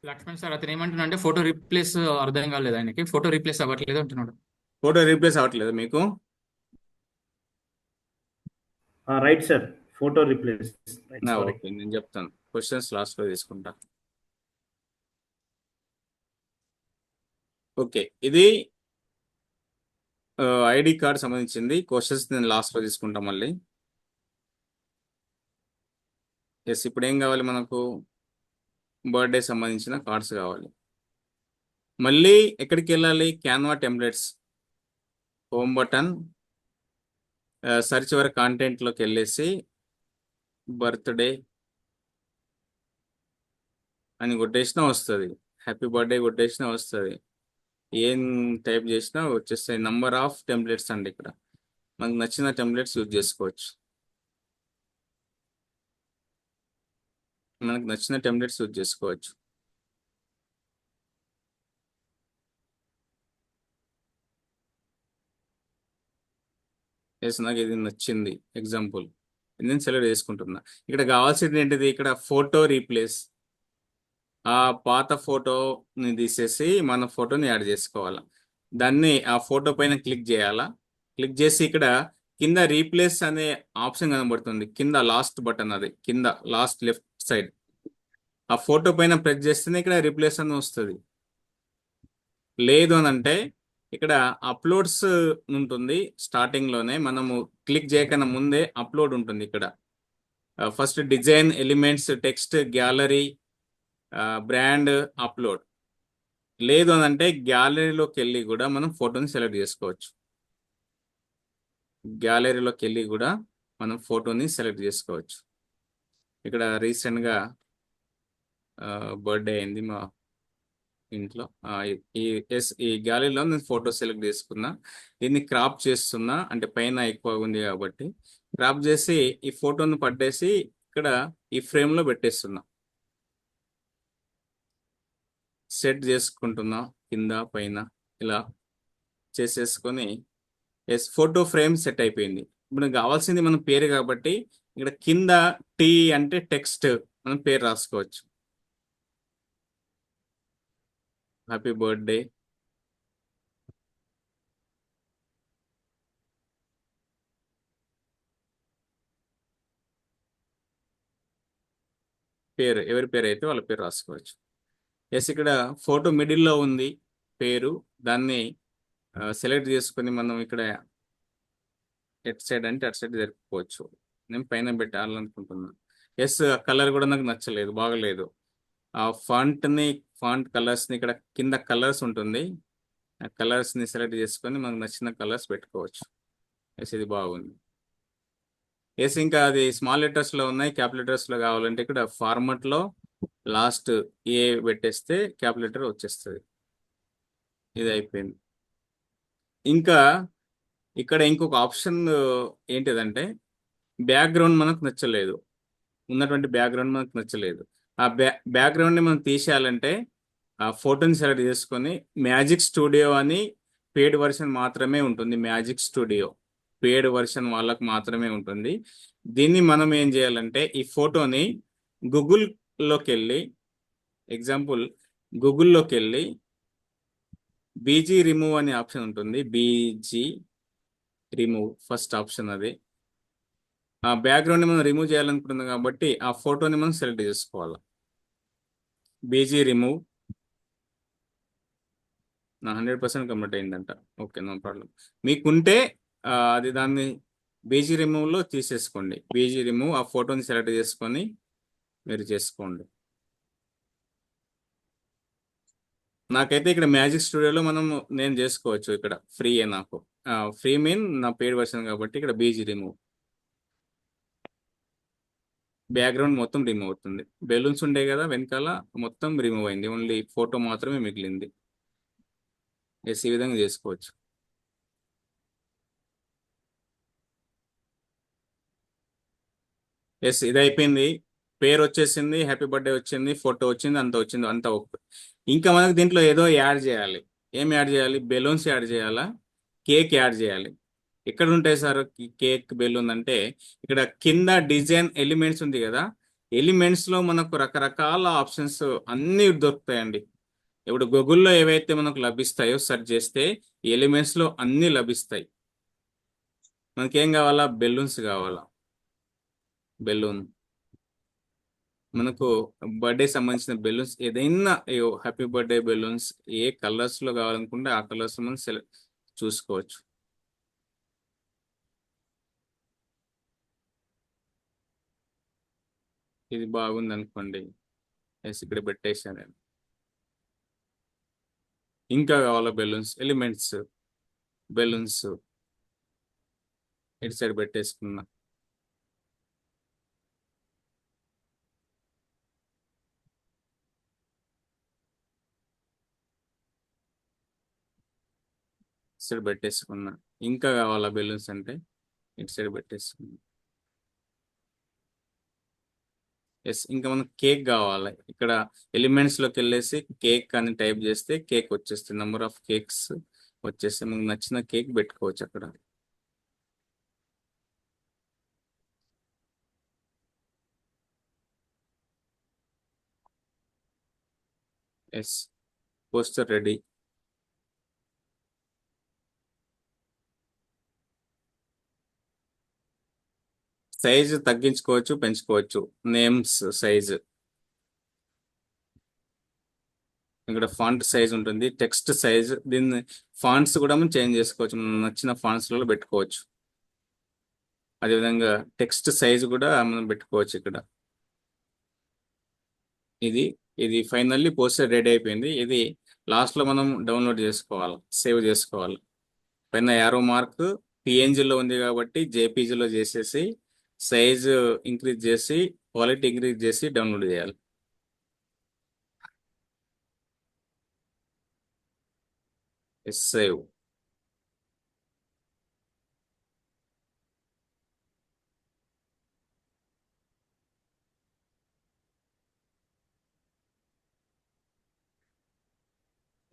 లక్ష్మణ్ సార్ అతను ఏమంటున్నా అంటే ఫోటో రీప్లేస్ అర్థం కాలేదు ఆయనకి, ఫోటో రీప్లేస్ అవ్వట్లేదు అంటున్నాడు. ఫోటో రీప్లేస్ అవ్వట్లేదు మీకు? Right sir, photo replace. Okay, నేను చెప్తాను. క్వశ్చన్స్ లాస్ట్లో తీసుకుంటా. ఓకే, ఇది ఐడి కార్డ్ సంబంధించింది. క్వశ్చన్స్ నేను లాస్ట్లో తీసుకుంటా మళ్ళీ. ఎస్, ఇప్పుడు ఏం కావాలి మనకు? బర్త్డే సంబంధించిన కార్డ్స్ కావాలి. మళ్ళీ ఎక్కడికి వెళ్ళాలి? Canva templates, home button, search వర్ కాంటెంట్లోకి వెళ్ళేసి బర్త్డే అని కొట్టేసినా వస్తుంది. హ్యాపీ బర్త్డే కొట్టేసినా వస్తుంది. ఏం టైప్ చేసినా వచ్చేస్తాయి. నంబర్ ఆఫ్ టెంప్లెట్స్ అండి. ఇక్కడ మనకు నచ్చిన టెంప్లెట్స్ యూజ్ చేసుకోవచ్చు. మనకు నచ్చిన టెంప్లెట్స్ యూజ్ చేసుకోవచ్చు. ఎస్, నాకు ఇది నచ్చింది. ఎగ్జాంపుల్ నేను సెలెక్ట్ చేసుకుంటున్నా. ఇక్కడ కావాల్సింది ఏంటిది? ఇక్కడ ఫోటో రీప్లేస్. ఆ పాత ఫోటోని తీసేసి మన ఫోటోని యాడ్ చేసుకోవాలా. దాన్ని ఆ ఫోటో పైన క్లిక్ చేయాలా. క్లిక్ చేసి ఇక్కడ కింద రీప్లేస్ అనే ఆప్షన్ కనబడుతుంది. కింద లాస్ట్ బటన్, అది కింద లాస్ట్ లెఫ్ట్ సైడ్. ఆ ఫోటో పైన ప్రెస్ చేస్తేనే ఇక్కడ రీప్లేస్ అని వస్తుంది. లేదు అని అంటే ఇక్కడ అప్లోడ్స్ ఉంటుంది. స్టార్టింగ్లోనే మనము క్లిక్ చేయకన్నా ముందే అప్లోడ్ ఉంటుంది. ఇక్కడ first design, elements, text, gallery, brand, upload. లేదు అని అంటే గ్యాలరీలోకి వెళ్ళి కూడా మనం ఫోటోని సెలెక్ట్ చేసుకోవచ్చు. గ్యాలరీలోకి వెళ్ళి కూడా మనం ఫోటోని సెలెక్ట్ చేసుకోవచ్చు. ఇక్కడ రీసెంట్గా బర్త్డే అయింది మా ఇంట్లో. ఈ గ్యాలరీలో నేను ఫోటో సెలెక్ట్ చేసుకున్నా. దీన్ని క్రాప్ చేస్తున్నా, అంటే పైన ఎక్కువ ఉంది కాబట్టి క్రాప్ చేసి ఈ ఫోటోను పట్టేసి ఇక్కడ ఈ ఫ్రేమ్లో పెట్టేస్తున్నా. సెట్ చేసుకుంటున్నా కింద పైన ఇలా చేసేసుకొని ఎస్, ఫోటో ఫ్రేమ్ సెట్ అయిపోయింది. ఇప్పుడు కావాల్సింది మన పేరు కాబట్టి ఇక్కడ కింద టీ అంటే టెక్స్ట్ మనం పేరు రాసుకోవచ్చు. హ్యాపీ బర్త్డే, పేరు, ఎవరి పేరు అయితే వాళ్ళ పేరు రాసుకోవచ్చు. ఎస్, ఇక్కడ ఫోటో మిడిల్లో ఉంది పేరు. దాన్ని సెలెక్ట్ చేసుకొని మనం ఇక్కడ ఎట్ సైడ్ అంటే అటు సైడ్ జరుపుకోవచ్చు. నేను పైన పెట్టాలనుకుంటున్నాను. ఎస్, కలర్ కూడా నాకు నచ్చలేదు, బాగలేదు. ఆ ఫాంట్ కలర్స్ని ఇక్కడ కింద కలర్స్ ఉంటుంది. ఆ కలర్స్ని సెలెక్ట్ చేసుకొని మనకు నచ్చిన కలర్స్ పెట్టుకోవచ్చు. ఎస్, ఇది బాగుంది. ఎస్, ఇంకా అది స్మాల్ లెటర్స్లో ఉన్నాయి. క్యాప్ లెటర్స్లో కావాలంటే ఇక్కడ ఫార్మాట్లో లాస్ట్ ఏ పెట్టేస్తే క్యాప్ లెటర్ వచ్చేస్తుంది. ఇది అయిపోయింది. ఇంకా ఇక్కడ ఇంకొక ఆప్షన్ ఏంటిదంటే బ్యాక్గ్రౌండ్ మనకు నచ్చలేదు, ఉన్నటువంటి బ్యాక్గ్రౌండ్ మనకు నచ్చలేదు. ఆ బ్యాక్గ్రౌండ్ని మనం తీసేయాలంటే ఆ ఫోటోని సెలెక్ట్ చేసుకొని మ్యాజిక్ స్టూడియో అని పెయిడ్ వర్షన్ మాత్రమే ఉంటుంది. మ్యాజిక్ స్టూడియో పెయిడ్ వర్షన్ వాళ్ళకు మాత్రమే ఉంటుంది. దీన్ని మనం ఏం చేయాలంటే ఈ ఫోటోని గూగుల్లోకి వెళ్ళి ఎగ్జాంపుల్ గూగుల్లోకి వెళ్ళి బీజీ రిమూవ్ అనే ఆప్షన్ ఉంటుంది. బీజీ రిమూవ్ ఫస్ట్ ఆప్షన్ అది. ఆ బ్యాక్గ్రౌండ్ని మనం రిమూవ్ చేయాలనుకుంటున్నాం కాబట్టి ఆ ఫోటోని మనం సెలెక్ట్ చేసుకోవాలి. బీజీ రిమూవ్ నా 100% కంప్లీట్ అయిందంట. Okay, no problem. మీకుంటే అది దాన్ని బీజీ రిమూవ్లో తీసేసుకోండి. బీజీ రిమూవ్ ఆ ఫోటోని సెలెక్ట్ చేసుకొని మీరు చేసుకోండి. నాకైతే ఇక్కడ మ్యాజిక్ స్టూడియోలో నేను చేసుకోవచ్చు. ఇక్కడ ఫ్రీయే నాకు. ఫ్రీ మీన్ నా పేడ్ వర్షన్ కాబట్టి ఇక్కడ బీజీ రిమూవ్ బ్యాక్గ్రౌండ్ మొత్తం రిమూవ్ అవుతుంది. బెలూన్స్ ఉండే కదా వెనకాల, మొత్తం రిమూవ్ అయింది. ఓన్లీ ఫోటో మాత్రమే మిగిలింది. ఎస్, ఈ విధంగా చేసుకోవచ్చు. ఎస్, ఇది అయిపోయింది. పేరు వచ్చేసింది, హ్యాపీ బర్త్డే వచ్చింది, ఫోటో వచ్చింది, అంత వచ్చింది, అంతా ఓకే. ఇంకా మనకు దీంట్లో ఏదో యాడ్ చేయాలి. ఏం యాడ్ చేయాలి? బెలూన్స్ యాడ్ చేయాలా, కేక్ యాడ్ చేయాలి. ఎక్కడ ఉంటాయి సార్ కేక్, బెలూన్ అంటే ఇక్కడ కింద డిజైన్ ఎలిమెంట్స్ ఉంది కదా, ఎలిమెంట్స్లో మనకు రకరకాల ఆప్షన్స్ అన్నీ దొరుకుతాయండి. ఇప్పుడు గూగుల్లో ఏవైతే మనకు లభిస్తాయో సెర్చ్ చేస్తే ఎలిమెంట్స్లో అన్నీ లభిస్తాయి. మనకేం కావాలా? బెలూన్స్ కావాలా. బెలూన్ మనకు బర్త్డే సంబంధించిన బెలూన్స్ ఏదైనా హ్యాపీ బర్త్డే బెలూన్స్ ఏ కలర్స్లో కావాలనుకుంటే ఆ కలర్స్ మనం చూసుకోవచ్చు. ఇది బాగుంది అనుకోండి, ఎస్ ఇక్కడ పెట్టేసాను నేను. ఇంకా కావాలా బెలూన్స్, ఎలిమెంట్స్, బెలూన్స్ ఇటు సైడ్ పెట్టేసుకున్నా. ఇటు సైడ్ పెట్టేసుకున్నా. ఇంకా కావాలా బెలూన్స్ అంటే ఇటు సైడ్ పెట్టేసుకున్నా. ఎస్, ఇంకా మనకు కేక్ కావాలి. ఇక్కడ ఎలిమెంట్స్లోకి వెళ్ళేసి కేక్ అని టైప్ చేస్తే కేక్ వచ్చేస్తుంది. నెంబర్ ఆఫ్ కేక్స్ వచ్చేస్తే మనకు నచ్చిన కేక్ పెట్టుకోవచ్చు అక్కడ. Yes, poster ready. సైజు తగ్గించుకోవచ్చు, పెంచుకోవచ్చు. నేమ్స్ సైజు ఇక్కడ ఫాంట్ సైజ్ ఉంటుంది, టెక్స్ట్ సైజ్. దీన్ని ఫాంట్స్ కూడా మనం చేంజ్ చేసుకోవచ్చు, మనం నచ్చిన ఫాంట్స్లలో పెట్టుకోవచ్చు. అదేవిధంగా టెక్స్ట్ సైజ్ కూడా మనం పెట్టుకోవచ్చు ఇక్కడ. ఇది ఇది ఫైనల్లీ పోస్టర్ రెడీ అయిపోయింది. ఇది లాస్ట్లో మనం డౌన్లోడ్ చేసుకోవాలి, సేవ్ చేసుకోవాలి. పైన యారో మార్క్ పిఎన్జిలో ఉంది కాబట్టి జేపీజీలో చేసేసి సైజు ఇంక్రీజ్ చేసి క్వాలిటీ ఇంక్రీజ్ చేసి డౌన్లోడ్ చేయాలి. సేవ్.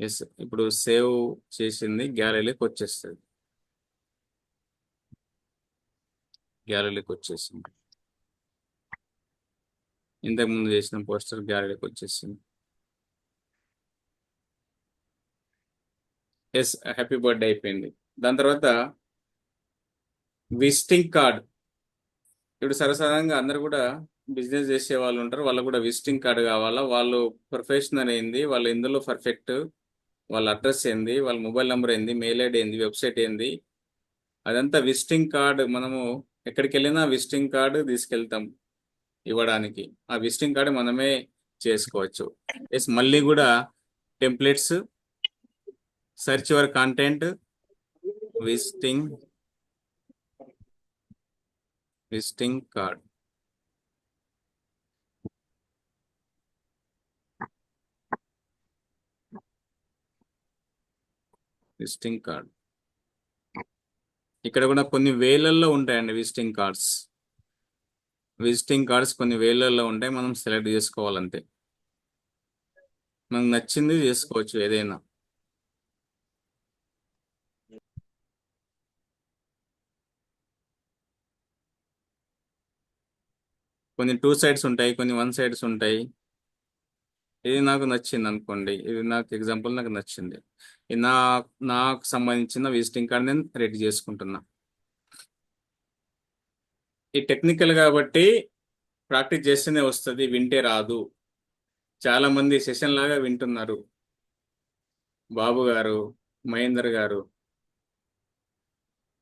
ఎస్, ఇప్పుడు సేవ్ చేసింది గ్యాలరీలోకి వచ్చేస్తుంది. గ్యాలరీలోకి వచ్చేసింది. ఇంతకు ముందు చేసిన పోస్టర్ గ్యాలరీలోకి వచ్చేసింది. ఎస్, హ్యాపీ బర్త్డే అయిపోయింది. దాని తర్వాత విజిటింగ్ కార్డ్. ఇప్పుడు సర్వసాధారణంగా అందరు కూడా బిజినెస్ చేసే వాళ్ళు ఉంటారు, వాళ్ళకు కూడా విజిటింగ్ కార్డు కావాలా. వాళ్ళు ప్రొఫెషనల్ ఏంది, వాళ్ళు ఎందులో పర్ఫెక్ట్, వాళ్ళ అడ్రస్ ఏంది, వాళ్ళ మొబైల్ నెంబర్ ఏంది, మెయిల్ ఐడి ఏంది, వెబ్సైట్ ఏంది, అదంతా విజిటింగ్ కార్డు. మనము ఎక్కడికి వెళ్ళినా విజిటింగ్ కార్డు తీసుకెళ్తాం ఇవ్వడానికి. ఆ విజిటింగ్ కార్డు మనమే చేసుకోవచ్చు. ఎస్, మళ్ళీ కూడా templates, search your content, visiting card. Visiting card ఇక్కడ కూడా కొన్ని వేలల్లో ఉంటాయండి. విజిటింగ్ కార్డ్స్ కొన్ని వేలల్లో ఉంటాయి, మనం సెలెక్ట్ చేసుకోవాలంతే. మనకు నచ్చింది చేసుకోవచ్చు ఏదైనా. కొన్ని 2 సైడ్స్ ఉంటాయి, కొన్ని 1 సైడ్స్ ఉంటాయి. ఇది నాకు నచ్చింది అనుకోండి, ఇది నాకు ఎగ్జాంపుల్ నాకు నచ్చింది. ఇది నాకు సంబంధించిన విజిటింగ్ కార్డ్ నేను రెడీ చేసుకుంటున్నా. ఈ టెక్నికల్ కాబట్టి ప్రాక్టీస్ చేస్తేనే వస్తుంది, వింటే రాదు. చాలా మంది సెషన్ లాగా వింటున్నారు. బాబు గారు, మహేందర్ గారు,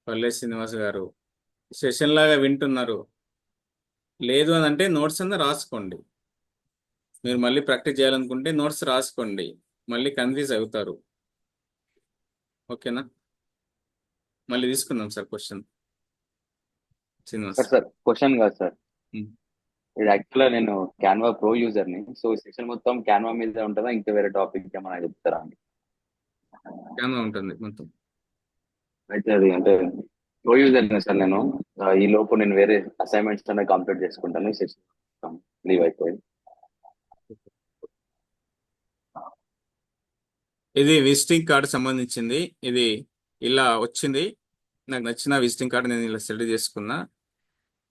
పల్లె శ్రీనివాస్ గారు సెషన్ లాగా వింటున్నారు. లేదు అని అంటే నోట్స్ అన్న రాసుకోండి. మీరు మళ్ళీ ప్రాక్టీస్ చేయాలనుకుంటే నోట్స్ రాసుకోండి, మళ్ళీ కన్ఫ్యూజ్ అవుతారు. ఓకేనా? మళ్ళీ తీసుకుందాం sir question. Srinivas. Sir question కాదు సార్, ఉమ్. ఇది యాక్చువల్గా నేను క్యాన్వా ప్రో యూజర్ని. సో ఈ సెషన్ మొత్తం క్యాన్వా మీద ఉంటుందా, ఇంకా వేరే టాపిక్ ఏమైనా చెప్తారా అండి? క్యాన్వా ఉంటుంది మొత్తం. అయితే అది అంటే ప్రో యూజర్ని సార్ నేను. ఈ లోపు నేను వేరే అసైన్మెంట్స్ అనేది కంప్లీట్ చేసుకుంటాను. ఈ సెషన్ లీవ్ అయిపోయింది. ఇది విజిటింగ్ కార్డు సంబంధించింది. ఇది ఇలా వచ్చింది, నాకు నచ్చిన విజిటింగ్ కార్డు నేను ఇలా సెలెక్ట్ చేసుకున్నా.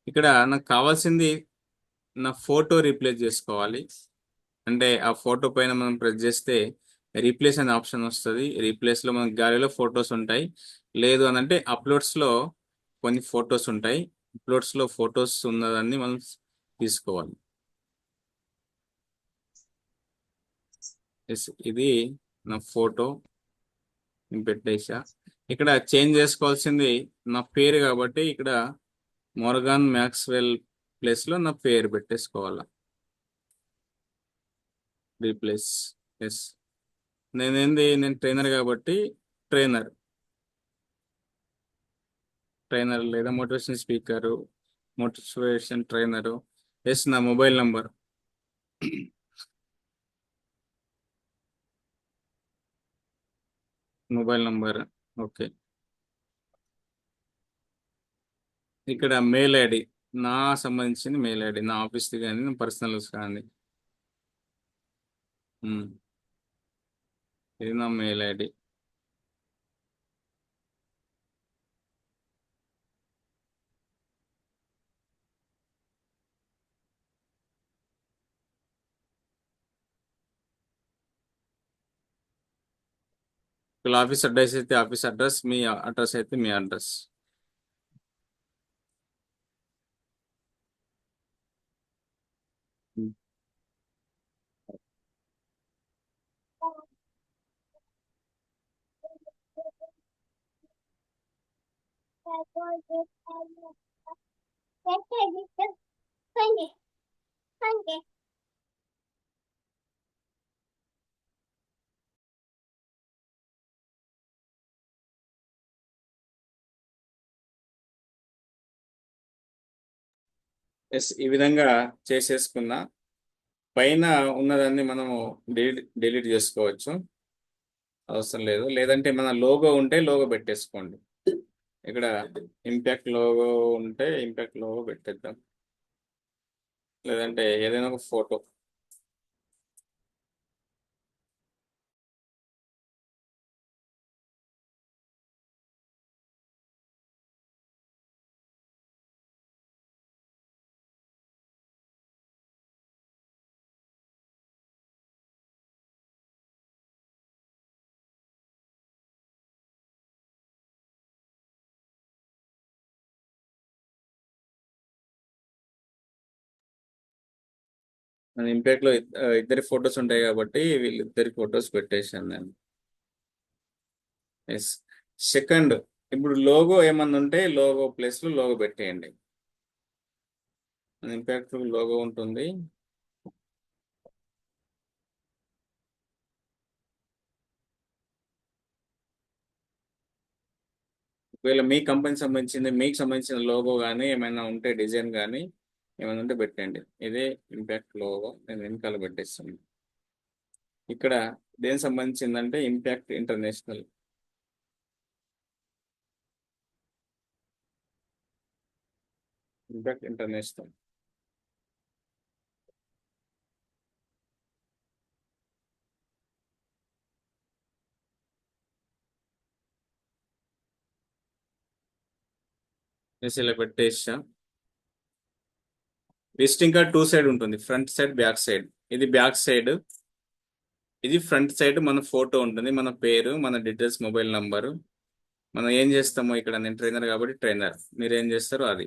ఇక్కడ నాకు కావాల్సింది నా ఫోటో రీప్లేస్ చేసుకోవాలి. అంటే ఆ ఫోటో పైన మనం ప్రెస్ చేస్తే రీప్లేస్ అనే ఆప్షన్ వస్తుంది. రీప్లేస్లో మనకి గ్యాలరీలో ఫొటోస్ ఉంటాయి. లేదు అని అంటే అప్లోడ్స్లో కొన్ని ఫొటోస్ ఉంటాయి. అప్లోడ్స్లో ఫొటోస్ ఉన్నదాన్ని మనం తీసుకోవాలి. ఇది నా ఫోటో నేను పెట్టేసా. ఇక్కడ చేంజ్ చేసుకోవాల్సింది నా పేరు కాబట్టి ఇక్కడ మోర్గాన్ మ్యాక్స్వెల్ ప్లేస్లో నా పేరు పెట్టేసుకోవాలా. రీప్లేస్. ఎస్, నేను ట్రైనర్ కాబట్టి ట్రైనర్ లేదా motivation speaker, motivation trainer. Yes, నా mobile number. Mobile number. Okay. ఇక్కడ మెయిల్ ఐడి, నా సంబంధించిన మెయిల్ ఐడి, నా ఆఫీస్ది కానీ నా పర్సనల్స్ కానీ. ఇది నా మెయిల్ ఐడి. ఇక్కడ ఆఫీస్ అడ్రస్ అయితే ఆఫీస్ అడ్రస్, మీ అడ్రస్ అయితే మీ అడ్రస్. ఎస్, ఈ విధంగా చేసేసుకున్నా. పైన ఉన్నదాన్ని మనము డిలీట్ చేసుకోవచ్చు, అవసరం లేదు. లేదంటే మన లోగో ఉంటే లోగో పెట్టేసుకోండి. ఇక్కడ ఇంపాక్ట్ లోగో ఉంటే ఇంపాక్ట్ లోగో పెట్టేద్దాం, లేదంటే ఏదైనా ఒక ఫోటో. మన ఇంపాక్ట్లో ఇద్దరి ఫొటోస్ ఉంటాయి కాబట్టి వీళ్ళిద్దరి ఫొటోస్ పెట్టేశాను నేను. ఎస్. సెకండ్, ఇప్పుడు లోగో ఏమన్నా ఉంటే లోగో ప్లేస్లో లోగో పెట్టేయండి. మన ఇంపాక్ట్ లోగో ఉంటుంది. ఒకవేళ మీ కంపెనీకి సంబంధించింది, మీకు సంబంధించిన లోగో కానీ ఏమైనా ఉంటే డిజైన్ కానీ ఏమైనా ఉంటే పెట్టండి. ఇదే ఇంపాక్ట్ లోగో నేను వెనకాల పెట్టేస్తాను. ఇక్కడ దేనికి సంబంధించిందంటే ఇంపాక్ట్ ఇంటర్నేషనల్. Impact international. ఇలా పెట్టేసా. విజిటింగ్ కార్డ్ 2 సైడ్ ఉంటుంది, ఫ్రంట్ సైడ్ బ్యాక్ సైడ్. ఇది బ్యాక్ సైడ్, ఇది ఫ్రంట్ సైడ్. మన ఫోటో ఉంటుంది, మన పేరు, మన డీటెయిల్స్, మొబైల్ నంబరు. మనం ఏం చేస్తామో ఇక్కడ, నేను ట్రైనర్ కాబట్టి ట్రైనర్, మీరు ఏం చేస్తారో అది.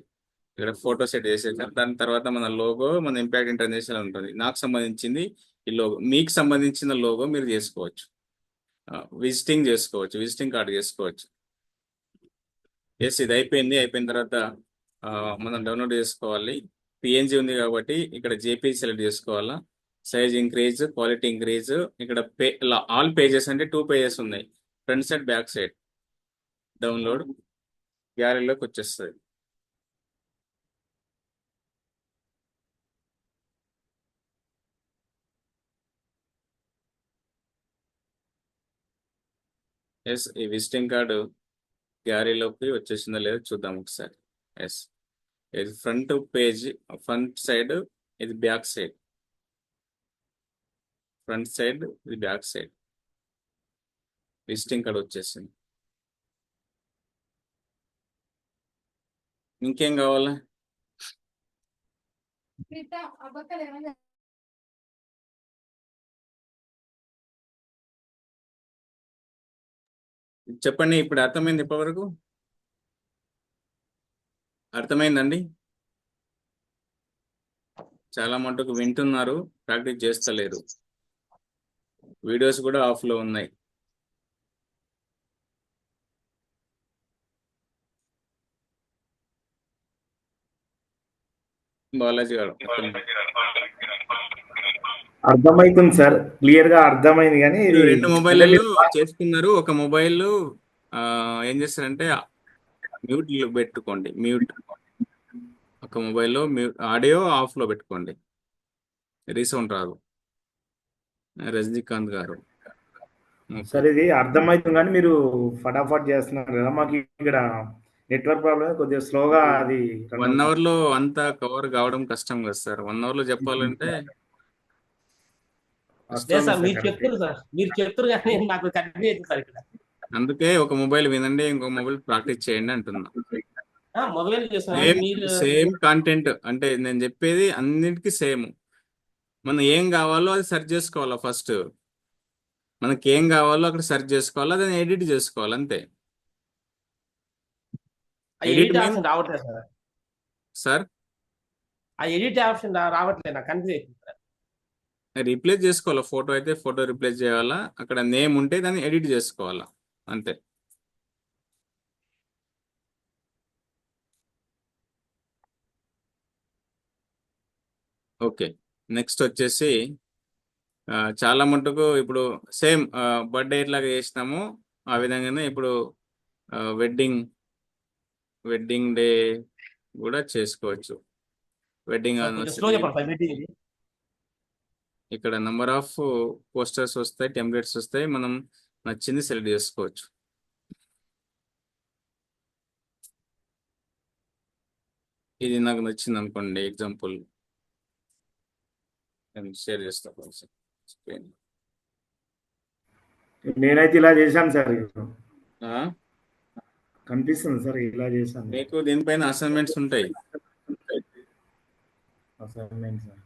ఇక్కడ ఫోటో సెట్ చేసేసాం. దాని తర్వాత మన లోగో, మన ఇంపాక్ట్ ఇంటర్నేషనల్ ఉంటుంది. నాకు సంబంధించింది ఈ లోగో, మీకు సంబంధించిన లోగో మీరు చేసుకోవచ్చు. విజిటింగ్ చేసుకోవచ్చు, విజిటింగ్ కార్డు చేసుకోవచ్చు. ఎస్, ఇది అయిపోయింది. అయిపోయిన తర్వాత మనం డౌన్లోడ్ చేసుకోవాలి. పిఎన్జి ఉంది కాబట్టి ఇక్కడ జేపీజీ సెలెక్ట్ చేసుకోవాలా. Size increase, quality increase. ఇక్కడ ఆల్ పేజెస్ అంటే 2 పేజెస్ ఉన్నాయి, front side back side. Download, గ్యాలరీలోకి వచ్చేస్తుంది. ఎస్, ఈ విజిటింగ్ కార్డు గ్యాలరీలోకి వచ్చేసిందో లేదో చూద్దాం ఒకసారి. ఎస్, ఇది ఫ్రంట్ పేజ్, ఫ్రంట్ సైడ్, ఇది బ్యాక్ సైడ్. ఫ్రంట్ సైడ్, ఇది బ్యాక్ సైడ్. విజిటింగ్ కార్డ్ వచ్చేసింది. ఇంకేం కావాలా? చెప్పండి, ఇప్పుడు అర్థమైంది? ఇప్పటివరకు అర్థమైందండి? చాలా మటుకు వింటున్నారు, ప్రాక్టీస్ చేస్తలేరు. వీడియోస్ కూడా ఆఫ్లో ఉన్నాయి. బాలాజీ గారు, అర్థమైతుంది సార్, క్లియర్ గా అర్థమైంది. కానీ మీరు ఇది 2 మొబైల్లో చేసుకున్నారు. ఒక మొబైల్ ఏం చేస్తారంటే మ్యూట్ పెట్టుకోండి, మ్యూట్. ఒక మొబైల్లో మ్యూట్, ఆడియో ఆఫ్లో పెట్టుకోండి, రీసౌండ్ రాదు. రజనీకాంత్ గారు, సార్ ఇది అర్థమైతుంది, కానీ మీరు ఫటాఫట్ చేస్తున్నారు కదా, మాకు ఇక్కడ నెట్వర్క్ ప్రాబ్లమ్ కొద్దిగా స్లోగా అది 1 అవర్లో అంతా కవర్ కావడం కష్టం కదా సార్. 1 అవర్లో చెప్పాలంటే లేదు సార్, మీరు చెప్తారు సార్, మీరు చెప్తారు కానీ నాకు కంటిన్యూ అవుతుంది సార్ ఇక్కడ. అందుకే ఒక మొబైల్ వినండి, ఇంకో మొబైల్ ప్రాక్టీస్ చేయండి అంటున్నా. మొబైల్ చేస్తాను సేమ్ మీరు. సేమ్ కాంటెంట్ అంటే నేను చెప్పేది అన్నిటికీ సేమ్. మనం ఏం కావాలో అది సెర్చ్ చేసుకోవాలా. ఫస్ట్ మనకి ఏం కావాలో అక్కడ సెర్చ్ చేసుకోవాలా, దాన్ని ఎడిట్ చేసుకోవాలి, అంతే. ఎడిట్ ఎడిట్ మీన్ ఆప్షన్ రావట్లేదు సార్. సార్, ఆ ఎడిట్ ఆప్షన్ రావట్లేదు, నాకు కన్ఫ్యూజ్ అవుతుంది సార్. రీప్లేస్ చేసుకోవాలా. ఫోటో అయితే ఫోటో రీప్లేస్ చేయాలా, అక్కడ నేమ్ ఉంటే దాన్ని ఎడిట్ చేసుకోవాలా, అంతే. ఓకే, నెక్స్ట్ వచ్చేసి చాలా మటుకు ఇప్పుడు సేమ్ బర్త్డే ఎట్లాగా చేసినామో ఆ విధంగానే ఇప్పుడు వెడ్డింగ్ డే కూడా చేసుకోవచ్చు. వెడ్డింగ్ కొంచెం స్లో చెప్పండి సార్. వెడ్డింగ్ ఇక్కడ నెంబర్ ఆఫ్ పోస్టర్స్ వస్తాయి, టెంప్లెట్స్ వస్తాయి, మనం నచ్చింది సెలెక్ట్ చేసుకోవచ్చు. ఇది నాకు నచ్చింది అనుకోండి, ఎగ్జాంపుల్ నేను షేర్ చేస్తాను. నేనైతే ఇలా చేశాను సార్, కనిపిస్తుంది సార్, ఇలా చేశాను. మీకు దీనిపైన అసైన్మెంట్స్ ఉంటాయి. అసైన్మెంట్ సార్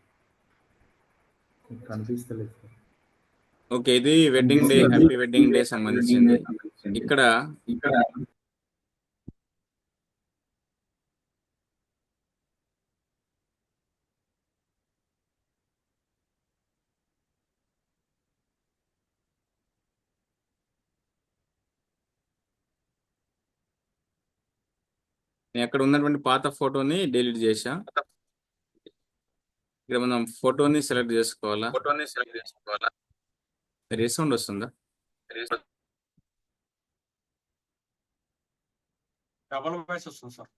కనిపిస్తలేదు సార్. ఓకే, ఇది wedding day, happy wedding day సంబంధించింది. ఇక్కడ నేను అక్కడ ఉన్నటువంటి పాత ఫోటోని డిలీట్ చేశా. ఇక్కడ మనం ఫోటోని సెలెక్ట్ చేసుకోవాలా. రీసౌండ్ వస్తుందా? డబల్ వాయిస్ వస్తుంది సార్.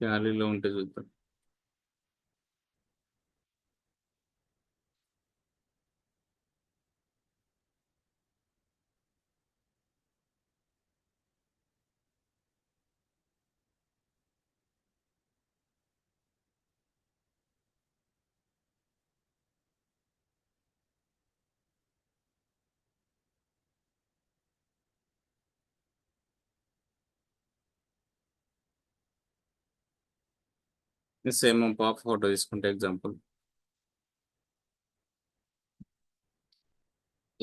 గ్యాలరీలో ఉంటే చూద్దాం. సేమ్ పాప ఫోటో తీసుకుంటే ఎగ్జాంపుల్,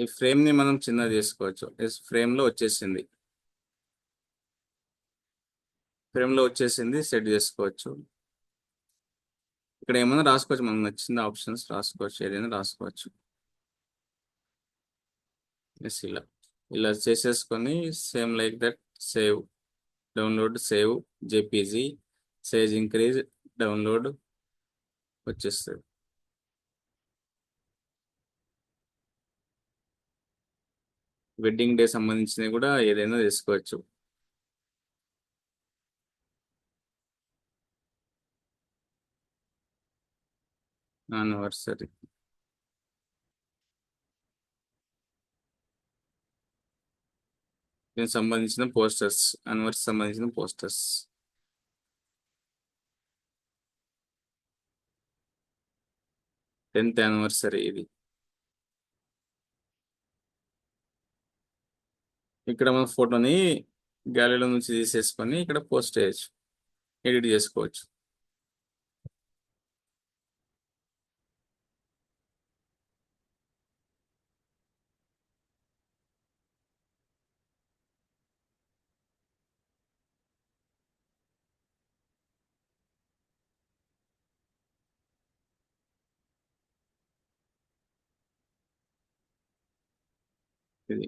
ఈ ఫ్రేమ్ ని మనం చిన్నది చేసుకోవచ్చు. ఫ్రేమ్ లో వచ్చేసింది, సెట్ చేసుకోవచ్చు. ఇక్కడ ఏమైనా రాసుకోవచ్చు, మనకు నచ్చిన ఆప్షన్స్ రాసుకోవచ్చు, ఏదైనా రాసుకోవచ్చు. ఎస్, ఇలా చేసేసుకొని same like that save, download, save JPG, size increase, download వచ్చేస్తుంది. వెడ్డింగ్ డే సంబంధించినవి కూడా ఏదైనా తీసుకోవచ్చు. యానివర్సరీ, దీనికి సంబంధించిన పోస్టర్స్, యానివర్సరీ సంబంధించిన పోస్టర్స్. టెన్త్ యానివర్సరీ ఇది. ఇక్కడ మన ఫోటోని గ్యాలరీలో నుంచి తీసేసుకొని ఇక్కడ పోస్ట్ చేయొచ్చు, ఎడిట్ చేసుకోవచ్చు. ఇది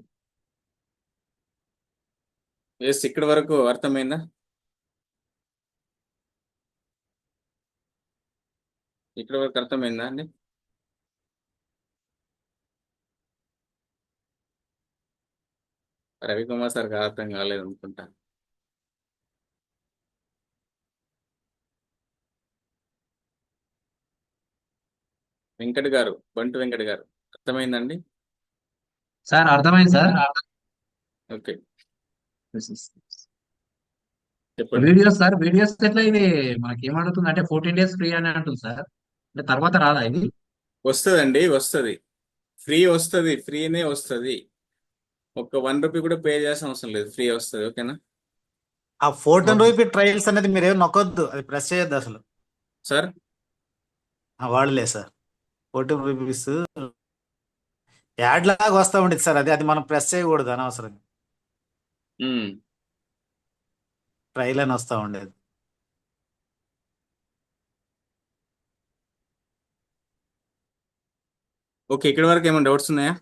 ఎస్, ఇక్కడ వరకు అర్థమైందా? ఇక్కడ వరకు అర్థమైందా అండి? రవికుమార్ సార్కి అర్థం కాలేదు అనుకుంటా. వెంకట్ గారు, బంటు వెంకట్ గారు, అర్థమైందండి? సార్ అర్థమైంది సార్. ఓకే, చెప్పండి. వీడియోస్ సార్, వీడియోస్ ఎట్లా ఇది మనకి ఏమడుగుతుంది అంటే 14 days ఫ్రీ అని అంటుంది సార్. అంటే తర్వాత రాదా ఇది? వస్తుందండి, వస్తుంది, ఫ్రీనే వస్తుంది. ఒక ₹1 కూడా పే చేయాల్సిన అవసరం లేదు, ఫ్రీ వస్తుంది. ఓకేనా? ఆ 14 రూపీ ట్రయల్స్ అనేది మీరు ఏమి నొక్కొద్దు, అది ప్రెస్ చేయొద్దు అసలు సార్. వాడలే సార్. 14 రూపీస్ యాడ్ లాగా వస్తూ ఉండేది సార్, అది మనం ప్రెస్ చేయకూడదు అనవసరం. ట్రైల్ అని వస్తూ ఉండేది. ఓకే, ఇక్కడ వరకు ఏమైనా డౌట్స్ ఉన్నాయా?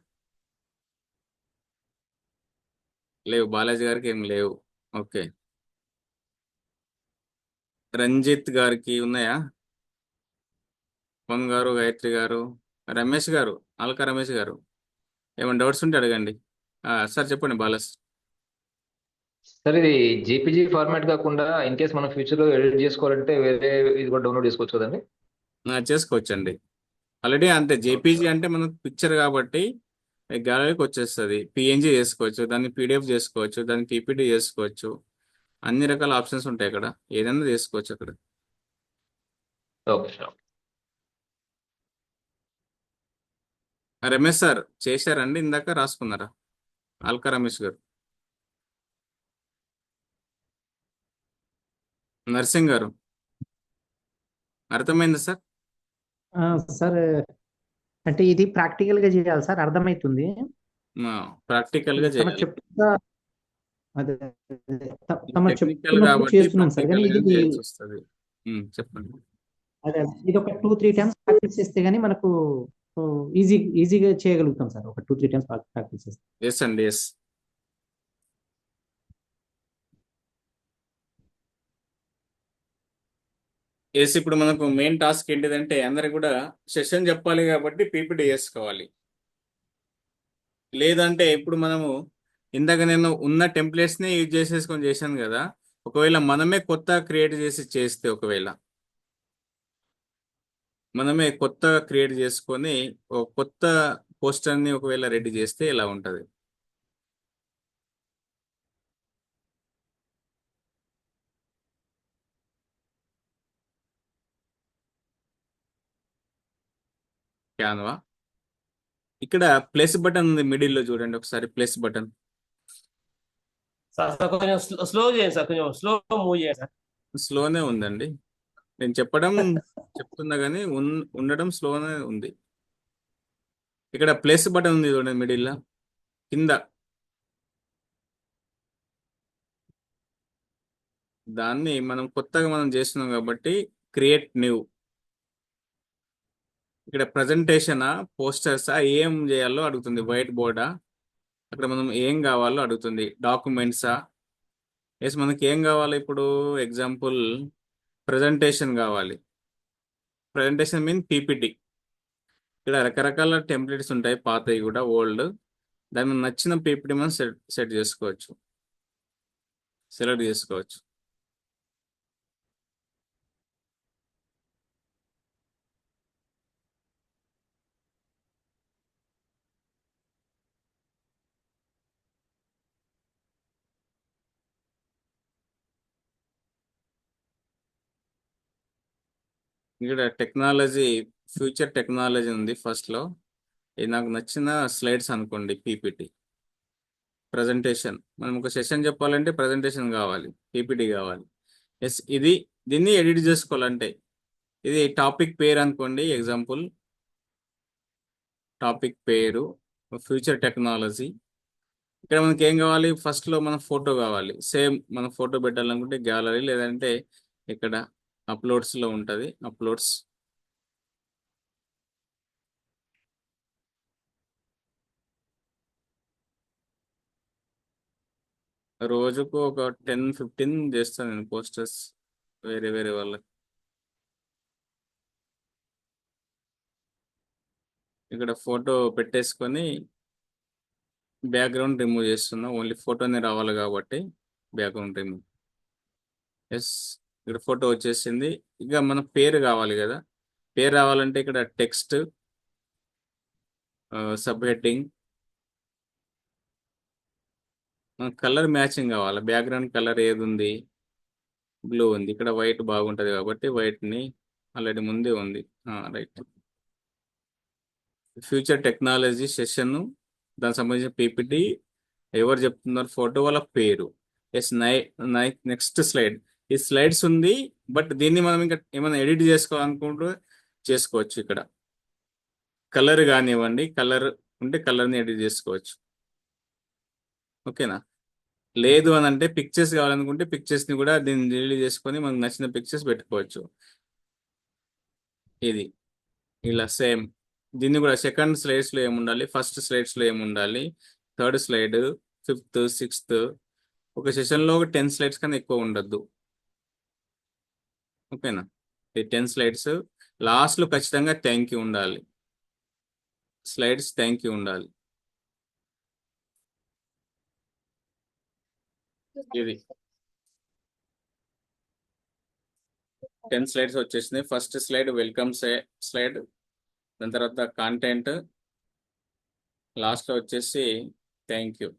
లేవు, బాలాజీ గారికి ఏం లేవు. ఓకే, రంజిత్ గారికి ఉన్నాయా? పవన్ గారు, గాయత్రి గారు, రమేష్ గారు, అల్కా రమేష్ గారు, ఏమైనా డౌట్స్ ఉంటే అడగండి. సార్ చెప్పండి బాలాస్. సార్ ఇది జేపీజీ ఫార్మాట్ కాకుండా ఇన్ కేస్ మనం ఫ్యూచర్ లో ఎడిట్ చేసుకోవాలంటే వేరే ఇది కూడా డౌన్లోడ్ చేసుకోవచ్చు కదండి? చేసుకోవచ్చండి. ఆల్రెడీ అంతే, జేపీజీ అంటే మనకు పిక్చర్ కాబట్టి గ్యాలరీకి వచ్చేస్తుంది. పిఎన్జీ చేసుకోవచ్చు, దాన్ని పీడిఎఫ్ చేసుకోవచ్చు, దాన్ని పీపీటీ చేసుకోవచ్చు. అన్ని రకాల ఆప్షన్స్ ఉంటాయి అక్కడ, ఏదైనా చేసుకోవచ్చు అక్కడ. Okay sir. రమేష్ సార్ చేశారండి, ఇందాక రాసుకున్నారా? అల్కా రమేష్ గారు, నర్సింగ్ గారు, అర్థమైందా సార్? సార్ అంటే ఇది ప్రాక్టికల్ గా చేయాలి సార్, అర్థమవుతుంది. ప్రాక్టికల్ గా తమ చేయాలి. చెప్తా అదే తమ టెక్నికల్ చెప్తున్నప్పుడు కాబట్టి చేస్తున్నాం సార్, కానీ ప్రాక్టికల్ గా ఇది చేయాల్సి వస్తుంది. చెప్పండి. అదే ఇది ఒక 2-3 times ప్రాక్టీస్ చేస్తే గానీ మనకు ఈజీగా చేయగలుగుతాం సార్, ఒక 2-3 times ప్రాక్టీస్ చేస్తే. ఎస్ అండి, ఎస్. ఎస్, ఇప్పుడు మనకు మెయిన్ టాస్క్ ఏంటిదంటే అందరికి కూడా సెషన్ చెప్పాలి కాబట్టి పీపీటీ చేసుకోవాలి. లేదంటే ఇప్పుడు మనము ఇందాక నేను ఉన్న టెంప్లెట్స్ని యూజ్ చేశాను కదా, ఒకవేళ మనమే కొత్త క్రియేట్ చేస్తే ఒకవేళ మనమే కొత్తగా క్రియేట్ చేసుకొని ఒక కొత్త పోస్టర్ని ఒకవేళ రెడీ చేస్తే ఎలా ఉంటుంది? క్యాన్వా, ఇక్కడ ప్లస్ బటన్ ఉంది మిడిల్లో చూడండి ఒకసారి, ప్లస్ బటన్. సార్ కొంచెం స్లో చేయండి సార్, కొంచెం స్లో మూవ్ చేయండి సార్. స్లోనే ఉందండి. నేను చెప్తున్నా కానీ ఉండడం స్లోనే ఉంది. ఇక్కడ ప్లస్ బటన్ ఉంది చూడండి మిడిల్ కింద, దాన్ని మనం కొత్తగా చేస్తున్నాం కాబట్టి క్రియేట్ న్యూ. ఇక్కడ ప్రజెంటేషనా పోస్టర్సా ఏం చేయాలో అడుగుతుంది, వైట్ బోర్డా, అక్కడ మనం ఏం కావాలో అడుగుతుంది, డాక్యుమెంట్సా. ఎస్ మనకి ఏం కావాలి ఇప్పుడు, ఎగ్జాంపుల్ ప్రజెంటేషన్ కావాలి. Presentation mean PPT. ఇక్కడ రకరకాల టెంప్లెట్స్ ఉంటాయి, పాతవి కూడా ఓల్డ్. దాని మీద నచ్చిన పీపీటీ మనం సెట్ చేసుకోవచ్చు, సెలెక్ట్ చేసుకోవచ్చు. ఇక్కడ టెక్నాలజీ, ఫ్యూచర్ టెక్నాలజీ ఉంది ఫస్ట్లో. ఇది నాకు నచ్చిన స్లైడ్స్ అనుకోండి, పీపీటీ. ప్రజెంటేషన్, మనం ఒక సెషన్ చెప్పాలంటే ప్రజెంటేషన్ కావాలి, పీపీటీ కావాలి. ఎస్ దీన్ని ఎడిట్ చేసుకోవాలంటే ఇది టాపిక్ పేరు అనుకోండి, ఎగ్జాంపుల్ టాపిక్ పేరు ఫ్యూచర్ టెక్నాలజీ. ఇక్కడ మనకి ఏం కావాలి, ఫస్ట్లో మన ఫోటో కావాలి. సేమ్ మన ఫోటో పెట్టాలనుకుంటే గ్యాలరీ, లేదంటే ఇక్కడ అప్లోడ్స్లో ఉంటుంది, అప్లోడ్స్. రోజుకు ఒక 10-15 చేస్తాను నేను పోస్టర్స్ వేరే వేరే వాళ్ళకి. ఇక్కడ ఫోటో పెట్టేసుకొని బ్యాక్గ్రౌండ్ రిమూవ్ చేస్తున్నా, ఓన్లీ ఫోటోనే రావాలి కాబట్టి బ్యాక్గ్రౌండ్ రిమూవ్. ఎస్ ఇక్కడ ఫోటో వచ్చేసింది. ఇక మన పేరు కావాలి కదా, పేరు రావాలంటే ఇక్కడ text, sub heading, colour matching కావాలి. బ్యాక్గ్రౌండ్ కలర్ ఏది ఉంది, బ్లూ ఉంది, ఇక్కడ వైట్ బాగుంటుంది కాబట్టి వైట్ని ఆల్రెడీ ముందే ఉంది, రైట్. ఫ్యూచర్ టెక్నాలజీ సెషన్, దానికి సంబంధించిన పీపీటీ, ఎవరు చెప్తున్నారు, ఫోటో, వాళ్ళ పేరు. Yes next slide. ఈ స్లైడ్స్ ఉంది, బట్ దీన్ని మనం ఇంకా ఏమైనా ఎడిట్ చేసుకోవాలనుకుంటూ చేసుకోవచ్చు. ఇక్కడ కలర్ కానివ్వండి, కలర్ ఉంటే కలర్ని ఎడిట్ చేసుకోవచ్చు, ఓకేనా. లేదు అని అంటే పిక్చర్స్ కావాలనుకుంటే పిక్చర్స్ని కూడా దీన్ని డిలీట్ చేసుకొని మనకు నచ్చిన పిక్చర్స్ పెట్టుకోవచ్చు. ఇది ఇలా సేమ్. దీన్ని కూడా సెకండ్ స్లైడ్స్లో ఏముండాలి, ఫస్ట్ స్లైడ్స్లో ఏముండాలి, థర్డ్ స్లైడ్, 5th 6th. ఒక సెషన్లో 10 స్లైడ్స్ కన్నా ఎక్కువ ఉండద్దు, ఓకేనా. ఈ 10 స్లైడ్స్ లాస్ట్లో ఖచ్చితంగా థ్యాంక్ యూ ఉండాలి, స్లైడ్స్ థ్యాంక్ యూ ఉండాలి. ఇది 10 స్లైడ్స్ వచ్చేసినాయి. ఫస్ట్ స్లైడ్ వెల్కమ్ స్లైడ్, దాని తర్వాత కాంటెంట్, లాస్ట్లో వచ్చేసి థ్యాంక్ యూ.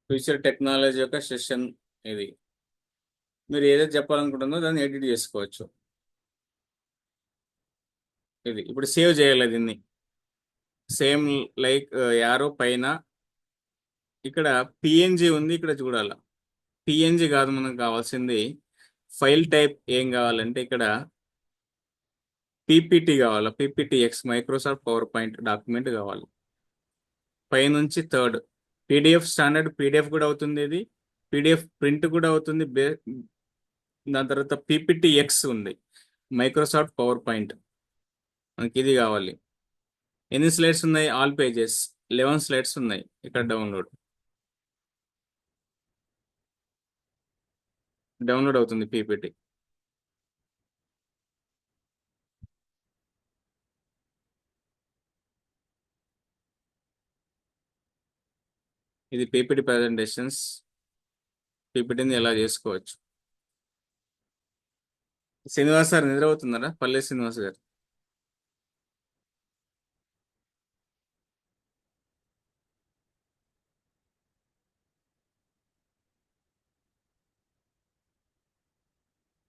ఫ్యూచర్ టెక్నాలజీ యొక్క సెషన్ ఇది. మీరు ఏదైతే చెప్పాలనుకుంటుందో దాన్ని ఎడిట్ చేసుకోవచ్చు. ఇది ఇప్పుడు సేవ్ చేయాలి దీన్ని. సేమ్ లైక్ యారో పైన ఇక్కడ పిఎన్జి ఉంది, ఇక్కడ చూడాల. పిఎన్జి కాదు మనకు కావాల్సింది, ఫైల్ టైప్ ఏం కావాలంటే ఇక్కడ పీపీటీ కావాలి, పీపీటీఎక్స్, మైక్రోసాఫ్ట్ పవర్ పాయింట్ డాక్యుమెంట్ కావాలి. పైనుంచి థర్డ్ పీడిఎఫ్, స్టాండర్డ్ పీడిఎఫ్ కూడా అవుతుంది, ఇది పీడిఎఫ్ ప్రింట్ కూడా అవుతుంది. దాని తర్వాత పీపీటీఎక్స్ ఉంది, మైక్రోసాఫ్ట్ పవర్ పాయింట్. మనకి ఇది కావాలి. ఎన్ని స్లైడ్స్ ఉన్నాయి, ఆల్ పేజెస్ 11 స్లైడ్స్ ఉన్నాయి. ఇక్కడ డౌన్లోడ్ అవుతుంది పీపీటీ. ఇది పీపీటీ ప్రజెంటేషన్స్, పీపీటీని ఎలా చేసుకోవచ్చు. శ్రీనివాస్ సార్ నిద్ర అవుతున్నారా, పల్లె శ్రీనివాస్ గారు?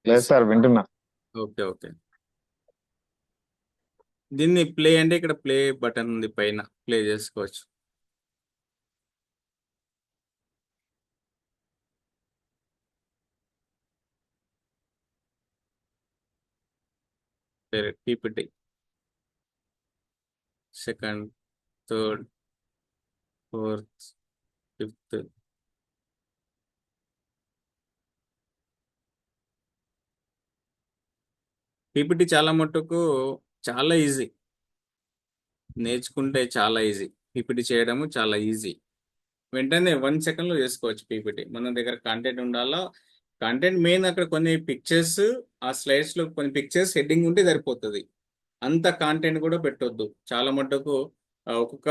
లేదు సార్, వింటున్నా. Okay okay. దీన్ని ప్లే అంటే ఇక్కడ ప్లే బటన్ ఉంది పైన, ప్లే చేసుకోవచ్చు. PPT second, third, fourth, fifth. PPT చాలా మట్టుకు చాలా ఈజీ, నేర్చుకుంటే చాలా ఈజీ. పీపీటీ చేయడము చాలా ఈజీ, వెంటనే 1 సెకండ్లో చేసుకోవచ్చు పీపీటీ. మన దగ్గర కంటెంట్ ఉండాలా. కంటెంట్ మెయిన్ అక్కడ కొన్ని పిక్చర్స్, ఆ స్లైడ్స్లో కొన్ని పిక్చర్స్ హెడ్డింగ్ ఉంటే సరిపోతుంది. అంత కాంటెంట్ కూడా పెట్టొద్దు. చాలా మట్టుకు ఒక్కొక్క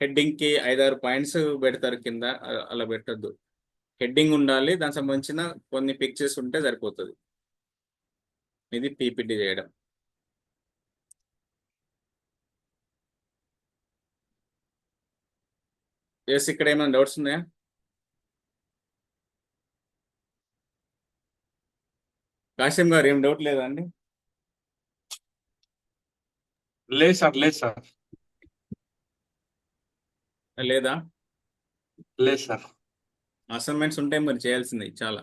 హెడ్డింగ్కి 5-6 పాయింట్స్ పెడతారు కింద, అలా పెట్టొద్దు. హెడ్డింగ్ ఉండాలి, దానికి సంబంధించిన కొన్ని పిక్చర్స్ ఉంటే సరిపోతుంది. ఇది పీపీటీ చేయడం. ఎస్, ఇక్కడ ఏమైనా డౌట్స్ ఉన్నాయా? కాశీం గారు ఏం డౌట్ లేదా అండి? లేదు సార్, లేదు సార్, లేదా? లేదు సార్, అసైన్మెంట్స్ ఉంటాయి మరి చేయాల్సింది చాలా.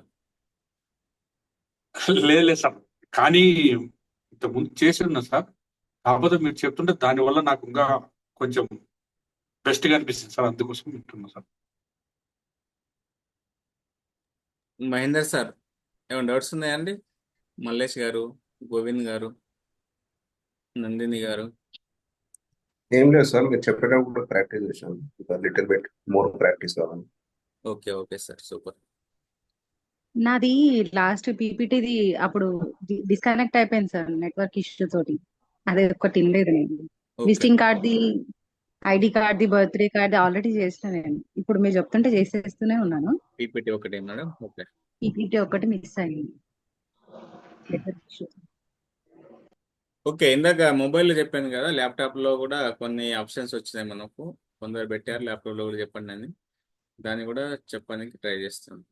లేదు లేదు సార్. కానీ ఇంతకుముందు చేసి ఉన్నా సార్. కాకపోతే మీరు చెప్తుంటే దానివల్ల నాకు ఇంకా కొంచెం బెస్ట్గా అనిపిస్తుంది సార్, అందుకోసం వింటున్నా సార్. మహేందర్ సార్ ఏమైనా డౌట్స్ ఉన్నాయా అండి? మల్లేష్ గారు, గోవింద్ గారు, నందిని గారు. ఏం లేదు సార్, మీరు చెప్పేటప్పుడు ప్రాక్టీస్ చేశాను, ఇంకా లిటిల్ బిట్ మోర్ ప్రాక్టీస్ కావాలి. Okay okay sir, super. నాది లాస్ట్ పీపీటీది అప్పుడు డిస్కనెక్ట్ అయిపోయింది సార్, నెట్వర్క్ ఇష్యూ తోటి. అదే ఒకటి తినలేదు నేను. ఓకే విజిటింగ్ కార్డ్ది, ఐడి కార్డ్ది, బర్త్డే కార్డ్ది ఆల్రెడీ చేసిన నేను. ఇప్పుడు మీరు చెప్తుంటే చేసేస్తూనే ఉన్నాను. పీపీటీ ఒకటి మేడం. ఓకే పీపీటీ ఒకటి మిస్ అయింది. Network issue. ఓకే, ఇందాక మొబైల్లో చెప్పాను కదా, ల్యాప్టాప్లో కూడా కొన్ని ఆప్షన్స్ వచ్చినాయి మనకు. కొందరు పెట్టారు ల్యాప్టాప్లో కూడా చెప్పండి అని, దాన్ని కూడా చెప్పడానికి ట్రై చేస్తాను.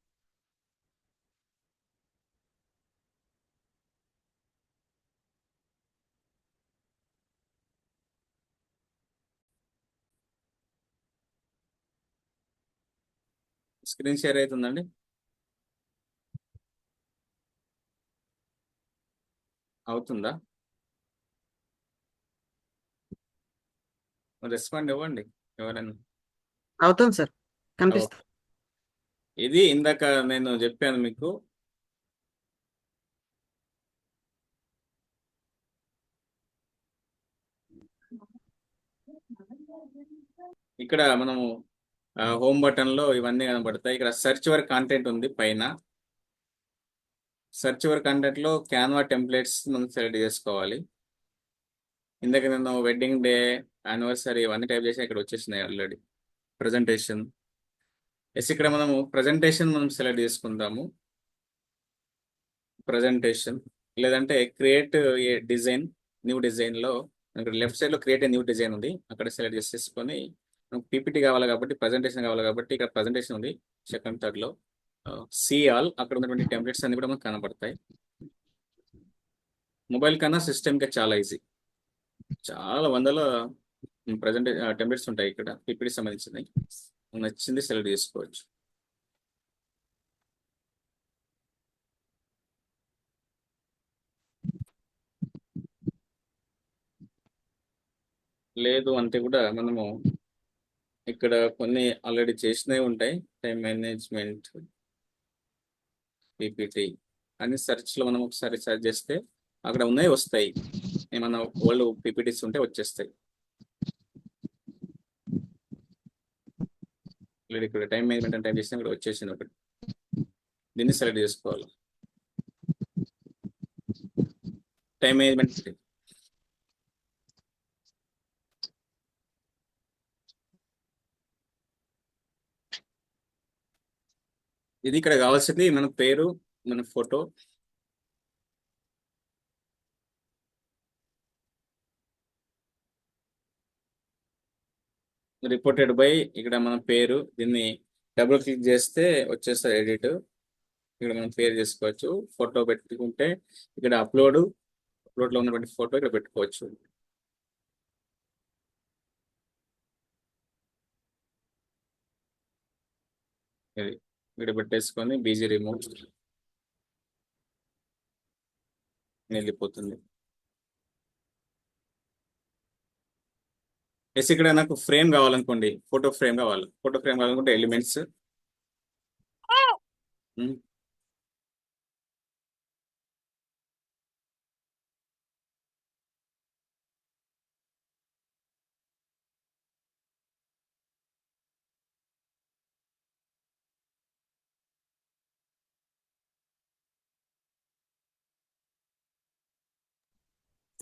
స్క్రీన్ షేర్ అవుతుందండి? అవుతుందా? రెస్పాండ్ ఇవ్వండి ఎవరైనా. అవుతుంది సార్, కనిపిస్తుంది. ఇది ఇందాక నేను చెప్పాను మీకు, ఇక్కడ మనము హోమ్ బటన్లో ఇవన్నీ కనబడతాయి. ఇక్కడ సెర్చ్ యువర్ కాంటెంట్ ఉంది పైన. సెర్చ్ యువర్ కాంటెంట్లో క్యాన్వా టెంప్లెట్స్ మనం సెలెక్ట్ చేసుకోవాలి. ఇందాక నేను వెడ్డింగ్ డే, యానివర్సరీ ఇవన్నీ టైప్ చేసి ఇక్కడ వచ్చేసినాయి ఆల్రెడీ. ప్రజెంటేషన్, ఎస్ ఇక్కడ మనము ప్రజెంటేషన్ మనం సెలెక్ట్ చేసుకుందాము. ప్రజెంటేషన్ లేదంటే క్రియేట్ ఏ డిజైన్, న్యూ డిజైన్లో ఇక్కడ లెఫ్ట్ సైడ్లో క్రియేట్ ఏ న్యూ డిజైన్ ఉంది, అక్కడ సెలెక్ట్ చేసేసుకొని మనకు పీపీటీ కావాలి కాబట్టి, ప్రజెంటేషన్ కావాలి కాబట్టి ఇక్కడ ప్రజెంటేషన్ ఉంది సెకండ్ థర్డ్లో. సీ ఆల్, అక్కడ ఉన్నటువంటి టెంప్లెట్స్ అన్ని కూడా మనకు కనబడతాయి. మొబైల్ కన్నా సిస్టమ్కి చాలా ఈజీ, చాలా వందల టెంప్లెట్స్ ఉంటాయి ఇక్కడ పీపీటీ సంబంధించినవి. నచ్చింది సెలెక్ట్ చేసుకోవచ్చు. లేదు అంటే కూడా మనము ఇక్కడ కొన్ని ఆల్రెడీ చేసినవి ఉంటాయి. టైం మేనేజ్మెంట్, పీపీటీ అని సెర్చ్లో మనం ఒకసారి సెర్చ్ చేస్తే అక్కడ ఉన్నాయి వస్తాయి. ఏమన్నా ఓల్డ్ పీపీటీస్ ఉంటే వచ్చేస్తాయి. లేదు ఇక్కడ టైం మేనేజ్మెంట్ అని టైం చేసినా ఇక్కడ వచ్చేసింది ఒకటి, దీన్ని సెలెక్ట్ చేసుకోవాలి. టైం మేనేజ్మెంట్ ఇది ఇక్కడ కావాల్సింది మన పేరు, మన ఫోటో, రిపోర్టెడ్ బై, ఇక్కడ మన పేరు. దీన్ని డబుల్ క్లిక్ చేస్తే వచ్చేస్తుంది ఎడిట్. ఇక్కడ మనం పేరు చేసుకోవచ్చు. ఫోటో పెట్టుకుంటే ఇక్కడ అప్లోడ్లో ఉన్నటువంటి ఫోటో ఇక్కడ పెట్టుకోవచ్చు. ఇది ఇక్కడ పెట్టేసుకొని బీజీ రిమూవ్ వెళ్ళిపోతుంది. ఎస్ ఇక్కడ నాకు ఫ్రేమ్ కావాలనుకోండి, ఫోటో ఫ్రేమ్ కావాలనుకుంటే ఎలిమెంట్స్,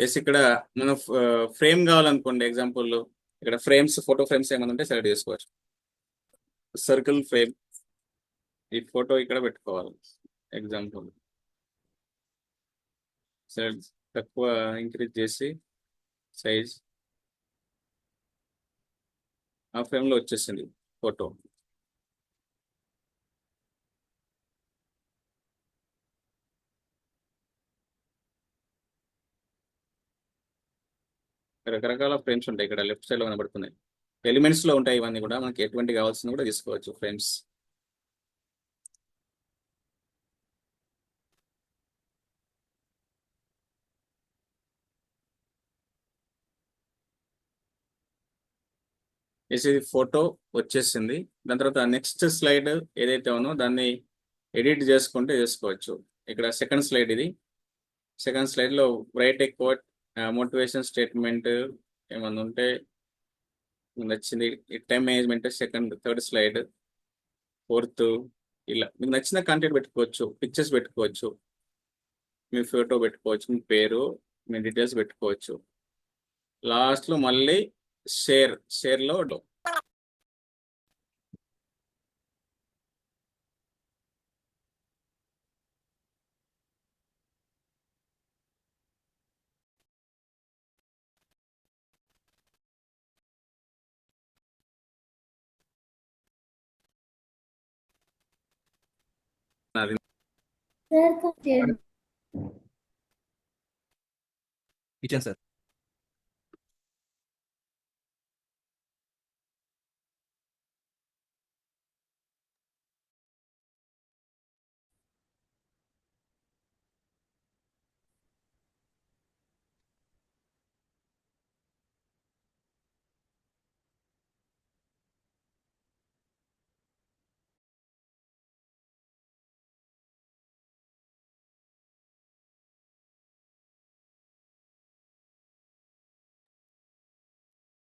ఎస్ ఇక్కడ మనం ఫ్రేమ్ కావాలనుకోండి, ఎగ్జాంపుల్ ఇక్కడ ఫ్రేమ్స్, ఫోటో ఫ్రేమ్స్ ఏమైనా ఉంటే సెలెక్ట్ చేసుకోవచ్చు. సర్కిల్ ఫ్రేమ్, ఈ ఫోటో ఇక్కడ పెట్టుకోవాలి. ఎగ్జాంపుల్ సెలెక్ట్, తక్కువ ఇంక్రీజ్ చేసి సైజ్, ఆ ఫ్రేమ్లో వచ్చేసింది ఫోటో. రకరకాల ఫ్రేమ్స్ ఉంటాయి ఇక్కడ లెఫ్ట్ సైడ్ లో కనబడుతున్నాయి. ఎలిమెంట్స్ లో ఉంటాయి ఇవన్నీ కూడా, మనకి ఎటువంటి కావాల్సిన కూడా తీసుకోవచ్చు ఫ్రేమ్స్. ఇది ఫోటో వచ్చేసింది. దాని తర్వాత నెక్స్ట్ స్లైడ్ ఏదైతే ఉందో దాన్ని ఎడిట్ చేసుకుంటే చేసుకోవచ్చు. ఇక్కడ సెకండ్ స్లైడ్ ఇది. సెకండ్ స్లైడ్ లో రైట్ ఏ కోట్, మోటివేషన్ స్టేట్మెంట్ ఏమన్నా ఉంటే నచ్చింది. Time management second, third slide, fourth, ఇలా మీకు నచ్చిన కంటెంట్ పెట్టుకోవచ్చు. పిక్చర్స్ పెట్టుకోవచ్చు, మీ ఫోటో పెట్టుకోవచ్చు, మీ పేరు, మీ డీటెయిల్స్ పెట్టుకోవచ్చు. లాస్ట్ లో మళ్ళీ షేర్ లో ఇచ్చాను సార్.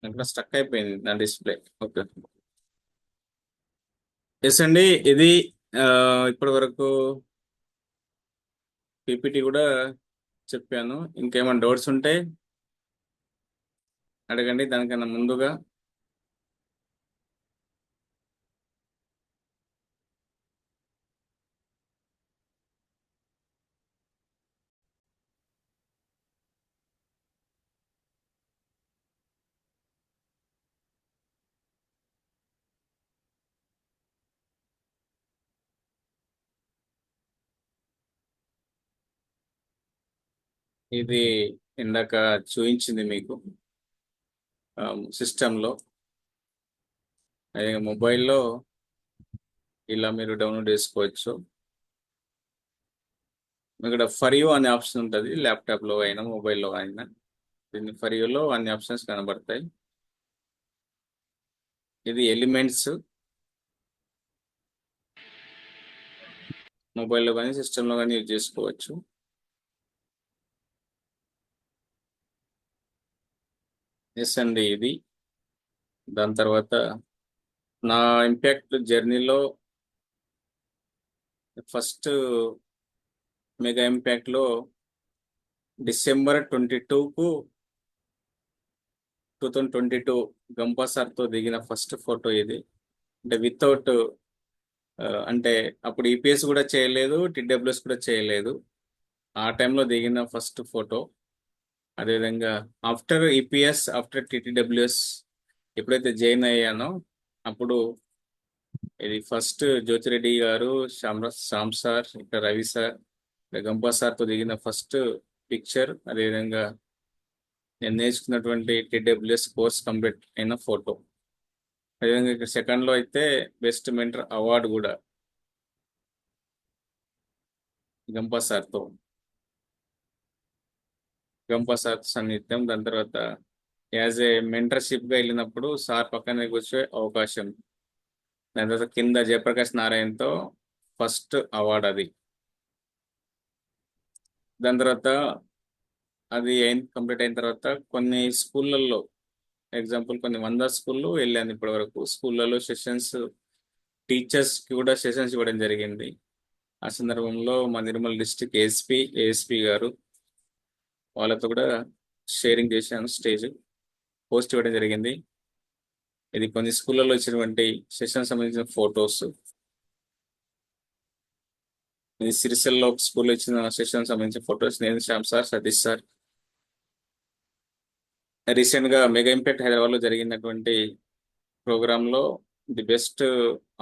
అక్కడ స్టక్ అయిపోయింది నా డిస్ప్లే. ఓకే, ఎస్ అండి. ఇది ఇప్పటి వరకు పీపీటీ కూడా చెప్పాను. ఇంకేమైనా డౌట్స్ ఉంటే అడగండి. దానికన్నా ముందుగా ఇది ఇందాక చూపించింది మీకు సిస్టంలో. అదే మొబైల్లో ఇలా మీరు డౌన్లోడ్ చేసుకోవచ్చు. ఇక్కడ ఫర్ యూ అనే ఆప్షన్ ఉంటుంది, ల్యాప్టాప్లో అయినా మొబైల్లో అయినా. దీన్ని ఫర్ యూలో అన్ని ఆప్షన్స్ కనబడతాయి. ఇది ఎలిమెంట్స్, మొబైల్లో కానీ సిస్టంలో కానీ యూజ్ చేసుకోవచ్చు. ఎస్ అండి ఇది. దాని తర్వాత నా ఇంపాక్ట్ జర్నీలో ఫస్ట్ మెగా ఇంపాక్ట్లో డిసెంబర్ 22కు 2022 గంపా సార్తో దిగిన ఫస్ట్ ఫోటో ఇది. అంటే వితౌట్ అంటే అప్పుడు ఈపీఎస్ కూడా చేయలేదు, టీడబ్ల్యూఎస్ కూడా చేయలేదు. ఆ టైంలో దిగిన ఫస్ట్ ఫోటో. అదేవిధంగా ఆఫ్టర్ ఈపీఎస్, ఆఫ్టర్ టీటీడబ్ల్యూఎస్ ఎప్పుడైతే జాయిన్ అయ్యానో అప్పుడు ఇది ఫస్ట్ జ్యోతిరెడ్డి గారు, శ్యామ్ సార్, ఇక్కడ రవి సార్, గంపా సార్తో దిగిన ఫస్ట్ పిక్చర్. అదేవిధంగా నేను నేర్చుకున్నటువంటి టీడబ్ల్యూఎస్ కోర్స్ కంప్లీట్ అయిన ఫోటో. అదేవిధంగా ఇక్కడ సెకండ్లో అయితే బెస్ట్ మెంటర్ అవార్డు కూడా గంపా సార్తో సాన్నిధ్యం. దాని తర్వాత యాజ్ ఏ మెంటర్షిప్గా వెళ్ళినప్పుడు సార్ పక్కనే కూర్చోే అవకాశం. దాని తర్వాత కింద జయప్రకాష్ నారాయణతో ఫస్ట్ అవార్డు అది. దాని తర్వాత అది కంప్లీట్ అయిన తర్వాత కొన్ని స్కూళ్ళల్లో, ఎగ్జాంపుల్ కొన్ని 100 స్కూళ్ళు వెళ్ళాను ఇప్పటి వరకు. స్కూళ్ళలో సెషన్స్, టీచర్స్కి కూడా సెషన్స్ ఇవ్వడం జరిగింది. ఆ సందర్భంలో మా నిర్మల్ డిస్టిక్ ఏఎస్పీ గారు వాళ్ళతో కూడా షేరింగ్ చేశాను, స్టేజ్ పోస్ట్ ఇవ్వడం జరిగింది. ఇది కొన్ని స్కూళ్ళలో ఇచ్చినటువంటి సెషన్ సంబంధించిన ఫొటోస్. ఇది సిరిసిల్లో ఒక స్కూల్లో ఇచ్చిన సెషన్ సంబంధించిన ఫొటోస్. నేను శ్యామ్ సార్, సతీష్ సార్. రీసెంట్గా మెగా ఇంపాక్ట్ హైదరాబాద్లో జరిగినటువంటి ప్రోగ్రాంలో ది బెస్ట్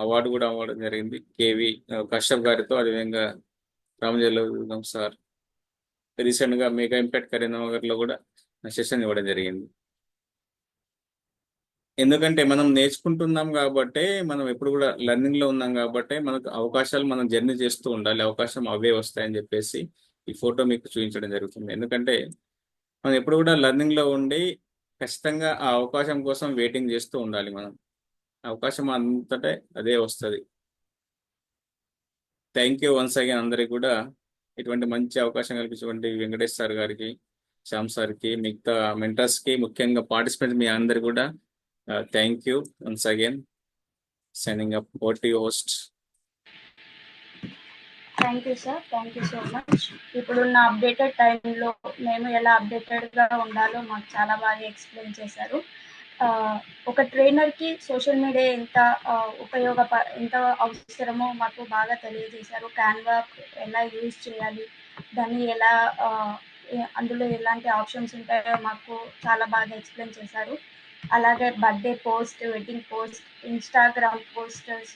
అవార్డు కూడా అవ్వడం జరిగింది కేవి కశ్యప్ గారితో, అదేవిధంగా రామజల్లం సార్. రీసెంట్గా మెగా ఇంపాక్ట్ కరీంనగర్లో కూడా సెషన్ ఇవ్వడం జరిగింది. ఎందుకంటే మనం నేర్చుకుంటున్నాం కాబట్టి, మనం ఎప్పుడు కూడా లెర్నింగ్లో ఉన్నాం కాబట్టి మనకు అవకాశాలు మనం జర్నీ చేస్తూ ఉండాలి, అవకాశం అవే వస్తాయని చెప్పేసి ఈ ఫోటో మీకు చూపించడం జరుగుతుంది. ఎందుకంటే మనం ఎప్పుడు కూడా లెర్నింగ్లో ఉండి ఖచ్చితంగా ఆ అవకాశం కోసం వెయిటింగ్ చేస్తూ ఉండాలి. మనం అవకాశం అంతటే అదే వస్తుంది. థ్యాంక్ యూ వన్స్ అగైన్ అందరికి కూడా ఇటువంటి మంచి అవకాశం కల్పించినటువంటి వెంకటేష్ సార్ గారికి, శ్యామ్ సార్కి, మిగతా మెంటర్స్కి, ముఖ్యంగా పార్టిసిపెంట్స్ మీ అందరికి కూడా thank you once again. Signing up, OT host. Thank you sir, thank you so much. ఇప్పుడున్న అప్డేటెడ్ టైంలో మేము ఎలా అప్డేటెడ్గా ఉండాలో మాకు చాలా బాగా ఎక్స్ప్లెయిన్ చేశారు. ఒక ట్రైనర్కి సోషల్ మీడియా ఎంత ఎంత అవసరమో మాకు బాగా తెలియజేశారు. క్యాన్వా ఎలా యూజ్ చేయాలి, దాన్ని ఎలా అందులో ఎలాంటి ఆప్షన్స్ ఉంటాయో మాకు చాలా బాగా ఎక్స్ప్లెయిన్ చేశారు. అలాగే birthday post, wedding post, Instagram posters,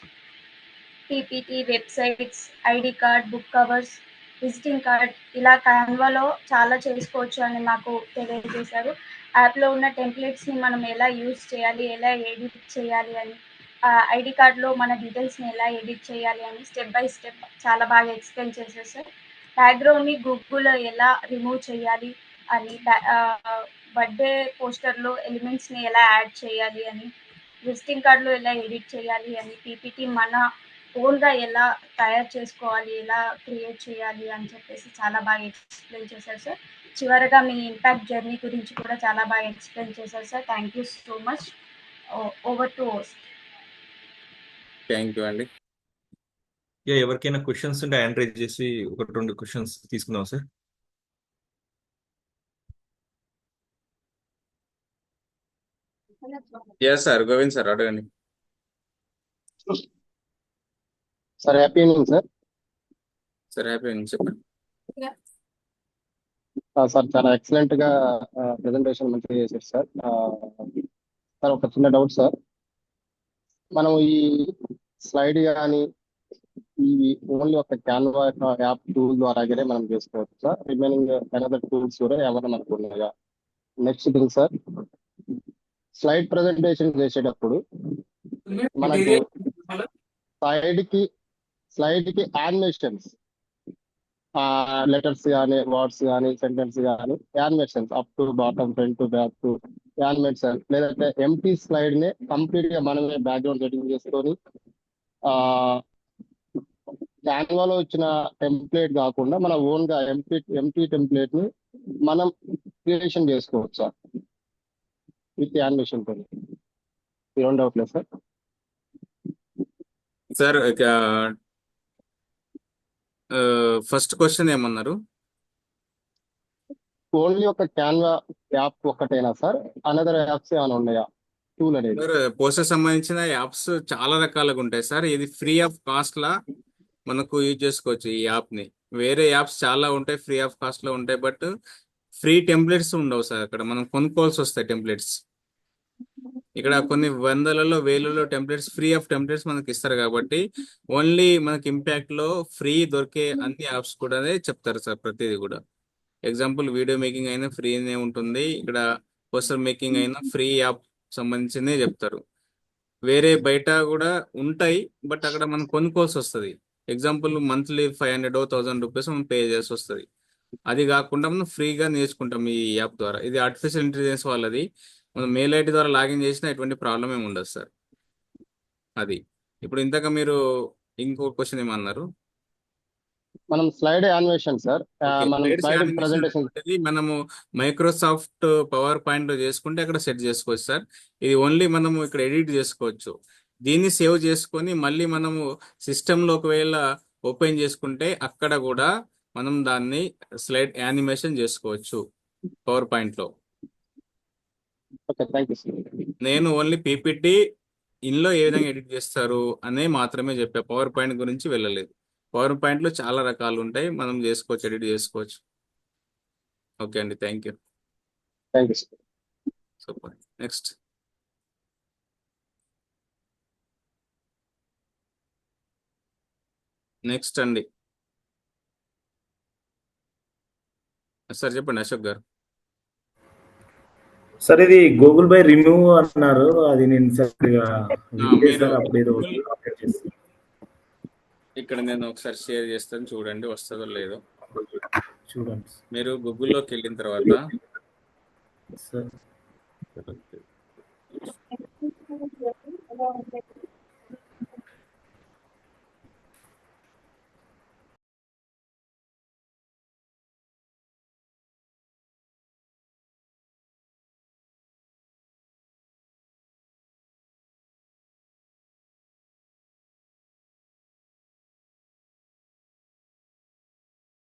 PPT, websites, ID card, book covers, visiting card, ఇలా క్యాన్వాలో చాలా చేసుకోవచ్చు అని మాకు తెలియజేశారు. యాప్లో ఉన్న టెంప్లెట్స్ని మనం ఎలా యూజ్ చేయాలి, ఎలా ఎడిట్ చేయాలి అని, ఐడి కార్డ్లో మన డీటెయిల్స్ని ఎలా ఎడిట్ చేయాలి అని స్టెప్ బై స్టెప్ చాలా బాగా ఎక్స్ప్లెయిన్ చేశారు సార్. బ్యాక్గ్రౌండ్ని గూగుల్లో ఎలా రిమూవ్ చేయాలి అని, బర్త్డే పోస్టర్లో ఎలిమెంట్స్ని ఎలా యాడ్ చేయాలి అని, విజిటింగ్ కార్డులో ఎలా ఎడిట్ చేయాలి అని, పీపీటీ మన ఓన్గా ఎలా తయారు చేసుకోవాలి, ఎలా క్రియేట్ చేయాలి అని చెప్పేసి చాలా బాగా ఎక్స్ప్లెయిన్ చేశారు సార్. చివరగా మీ ఇంపాక్ట్ జర్నీ గురించి కూడా చాలా బాగా ఎక్స్ప్లెయిన్ చేశారు sir. Thank you so much. Over to host. Thank you అండి. ఎవరికైనా క్వశ్చన్స్ ఉంటే హ్యాండ్ రైజ్ చేసి 1-2 క్వశ్చన్స్ తీసుకుందాం sir. Yes sir, Govind sir అడగండి. Sir happy evening sir. Sir happy evening, చెప్పండి. సార్ చాలా ఎక్సలెంట్ గా ప్రెజెంటేషన్ మంచిగా చేశారు సార్. సార్ ఒక చిన్న డౌట్ సార్, మనం ఈ స్లైడ్ కానీ ఈ ఓన్లీ ఒక క్యాన్వా యాప్ టూల్ ద్వారాగానే మనం చేసుకోవచ్చు సార్. రిమైనింగ్ అనదర్ టూల్స్ కూడా ఏమైనా మనకు ఉన్నాయా? Next thing sir, slide presentation చేసేటప్పుడు మనకు స్లైడ్ కి యానిమేషన్స్, లెటర్స్ కానీ, వర్డ్స్ కానీ, సెంటెన్స్ కానీ animations up to bottom, front to back to animation, లేదంటే ఎంటీ స్లైడ్ ని కంప్లీట్ గా మనమే బ్యాక్గ్రౌండ్ సెట్టింగ్ చేసుకొని క్యాన్వాలో ఇచ్చిన టెంప్లెట్ కాకుండా మన ఓన్ గా ఎంటీ టెంప్లెట్ ని మనం క్రియేషన్ చేసుకోవచ్చు సార్ విత్ యానిమేషన్ తో. ఏం డౌట్ లేదు సార్. సార్ ఫస్ట్ క్వశ్చన్ ఏమన్నారు? ఓన్లీ ఒక క్యాన్వా యాప్ ఒక్కటేనా సార్? అనదర్ యాప్స్ ఏమైనా ఉన్నాయా టూల్ అనేది? సార్ పోస్టర్ సంబంధించిన యాప్స్ చాలా రకాలుగా ఉంటాయి సార్. ఇది ఫ్రీ ఆఫ్ కాస్ట్ లా మనకు యూజ్ చేసుకోవచ్చు ఈ యాప్ ని. వేరే యాప్స్ చాలా ఉంటాయి, ఫ్రీ ఆఫ్ కాస్ట్ లో ఉంటాయి, బట్ ఫ్రీ టెంప్లెట్స్ ఉండవు సార్. అక్కడ మనం కొనుక్కోవాల్సి వస్తాయి టెంప్లెట్స్. ఇక్కడ కొన్ని వందలలో వేలలో టెంప్లెట్స్, ఫ్రీ ఆఫ్ టెంప్లెట్స్ మనకి ఇస్తారు కాబట్టి ఓన్లీ మనకి ఇంపాక్ట్ లో ఫ్రీ దొరికే అన్ని యాప్స్ కూడా చెప్తారు సార్. ప్రతిదీ కూడా ఎగ్జాంపుల్ వీడియో మేకింగ్ అయినా ఫ్రీనే ఉంటుంది, ఇక్కడ పోస్టర్ మేకింగ్ అయినా ఫ్రీ యాప్ సంబంధించిందే చెప్తారు. వేరే బయట కూడా ఉంటాయి, బట్ అక్కడ మనం కొనుక్కోవాల్సి వస్తుంది. ఎగ్జాంపుల్ మంత్లీ 500 or 1000 రూపీస్ మనం పే చేసి వస్తుంది. అది కాకుండా మనం ఫ్రీగా నేర్చుకుంటాం ఈ యాప్ ద్వారా. ఇది ఆర్టిఫిషియల్ ఇంటెలిజెన్స్ వాళ్ళది. మనం మెయిల్ ఐడి ద్వారా లాగిన్ చేసినా ఎటువంటి ప్రాబ్లం ఏమి ఉండదు సార్. అది ఇప్పుడు ఇంతక మీరు ఇంకో క్వశ్చన్ ఏమన్నారు? మనం స్లైడ్ యానిమేషన్ సార్, ఓకే, మనం స్లైడ్స్ స్లైడ్ యానిమేషన్ ప్రజెంటేషన్. అనేది మనము మైక్రోసాఫ్ట్ పవర్ పాయింట్ లో చేసుకుంటే అక్కడ సెట్ చేసుకోవచ్చు సార్. ఇది ఓన్లీ మనము ఇక్కడ ఎడిట్ చేసుకోవచ్చు. దీన్ని సేవ్ చేసుకొని మళ్ళీ మనము సిస్టంలో ఒకవేళ ఓపెన్ చేసుకుంటే అక్కడ కూడా మనం దాన్ని స్లైడ్ యానిమేషన్ చేసుకోవచ్చు పవర్ పాయింట్ లో. Okay, thank you sir. నేను ఓన్లీ పీపీటీ ఇన్లో ఏ విధంగా ఎడిట్ చేస్తారు అనే మాత్రమే చెప్పా, పవర్ పాయింట్ గురించి వెళ్ళలేదు. పవర్ పాయింట్లో చాలా రకాలు ఉంటాయి, మనం చేసుకోవచ్చు, ఎడిట్ చేసుకోవచ్చు. ఓకే అండి, thank you. Thank you sir. Super. Next next అండి సార్ చెప్పండి అశోక్ గారు. సార్ ఇది గూగుల్ బై రిమూవ్ అన్నారు, అది నేను సరిగా మీరు సార్ అప్పుడు ఏదో Google- అప్డేట్ చేసి ఇక్కడ నేను ఒకసారి షేర్ చేస్తాను, చూడండి వస్తుందో లేదో. చూడండి మీరు గూగుల్లోకి వెళ్ళిన తర్వాత సార్.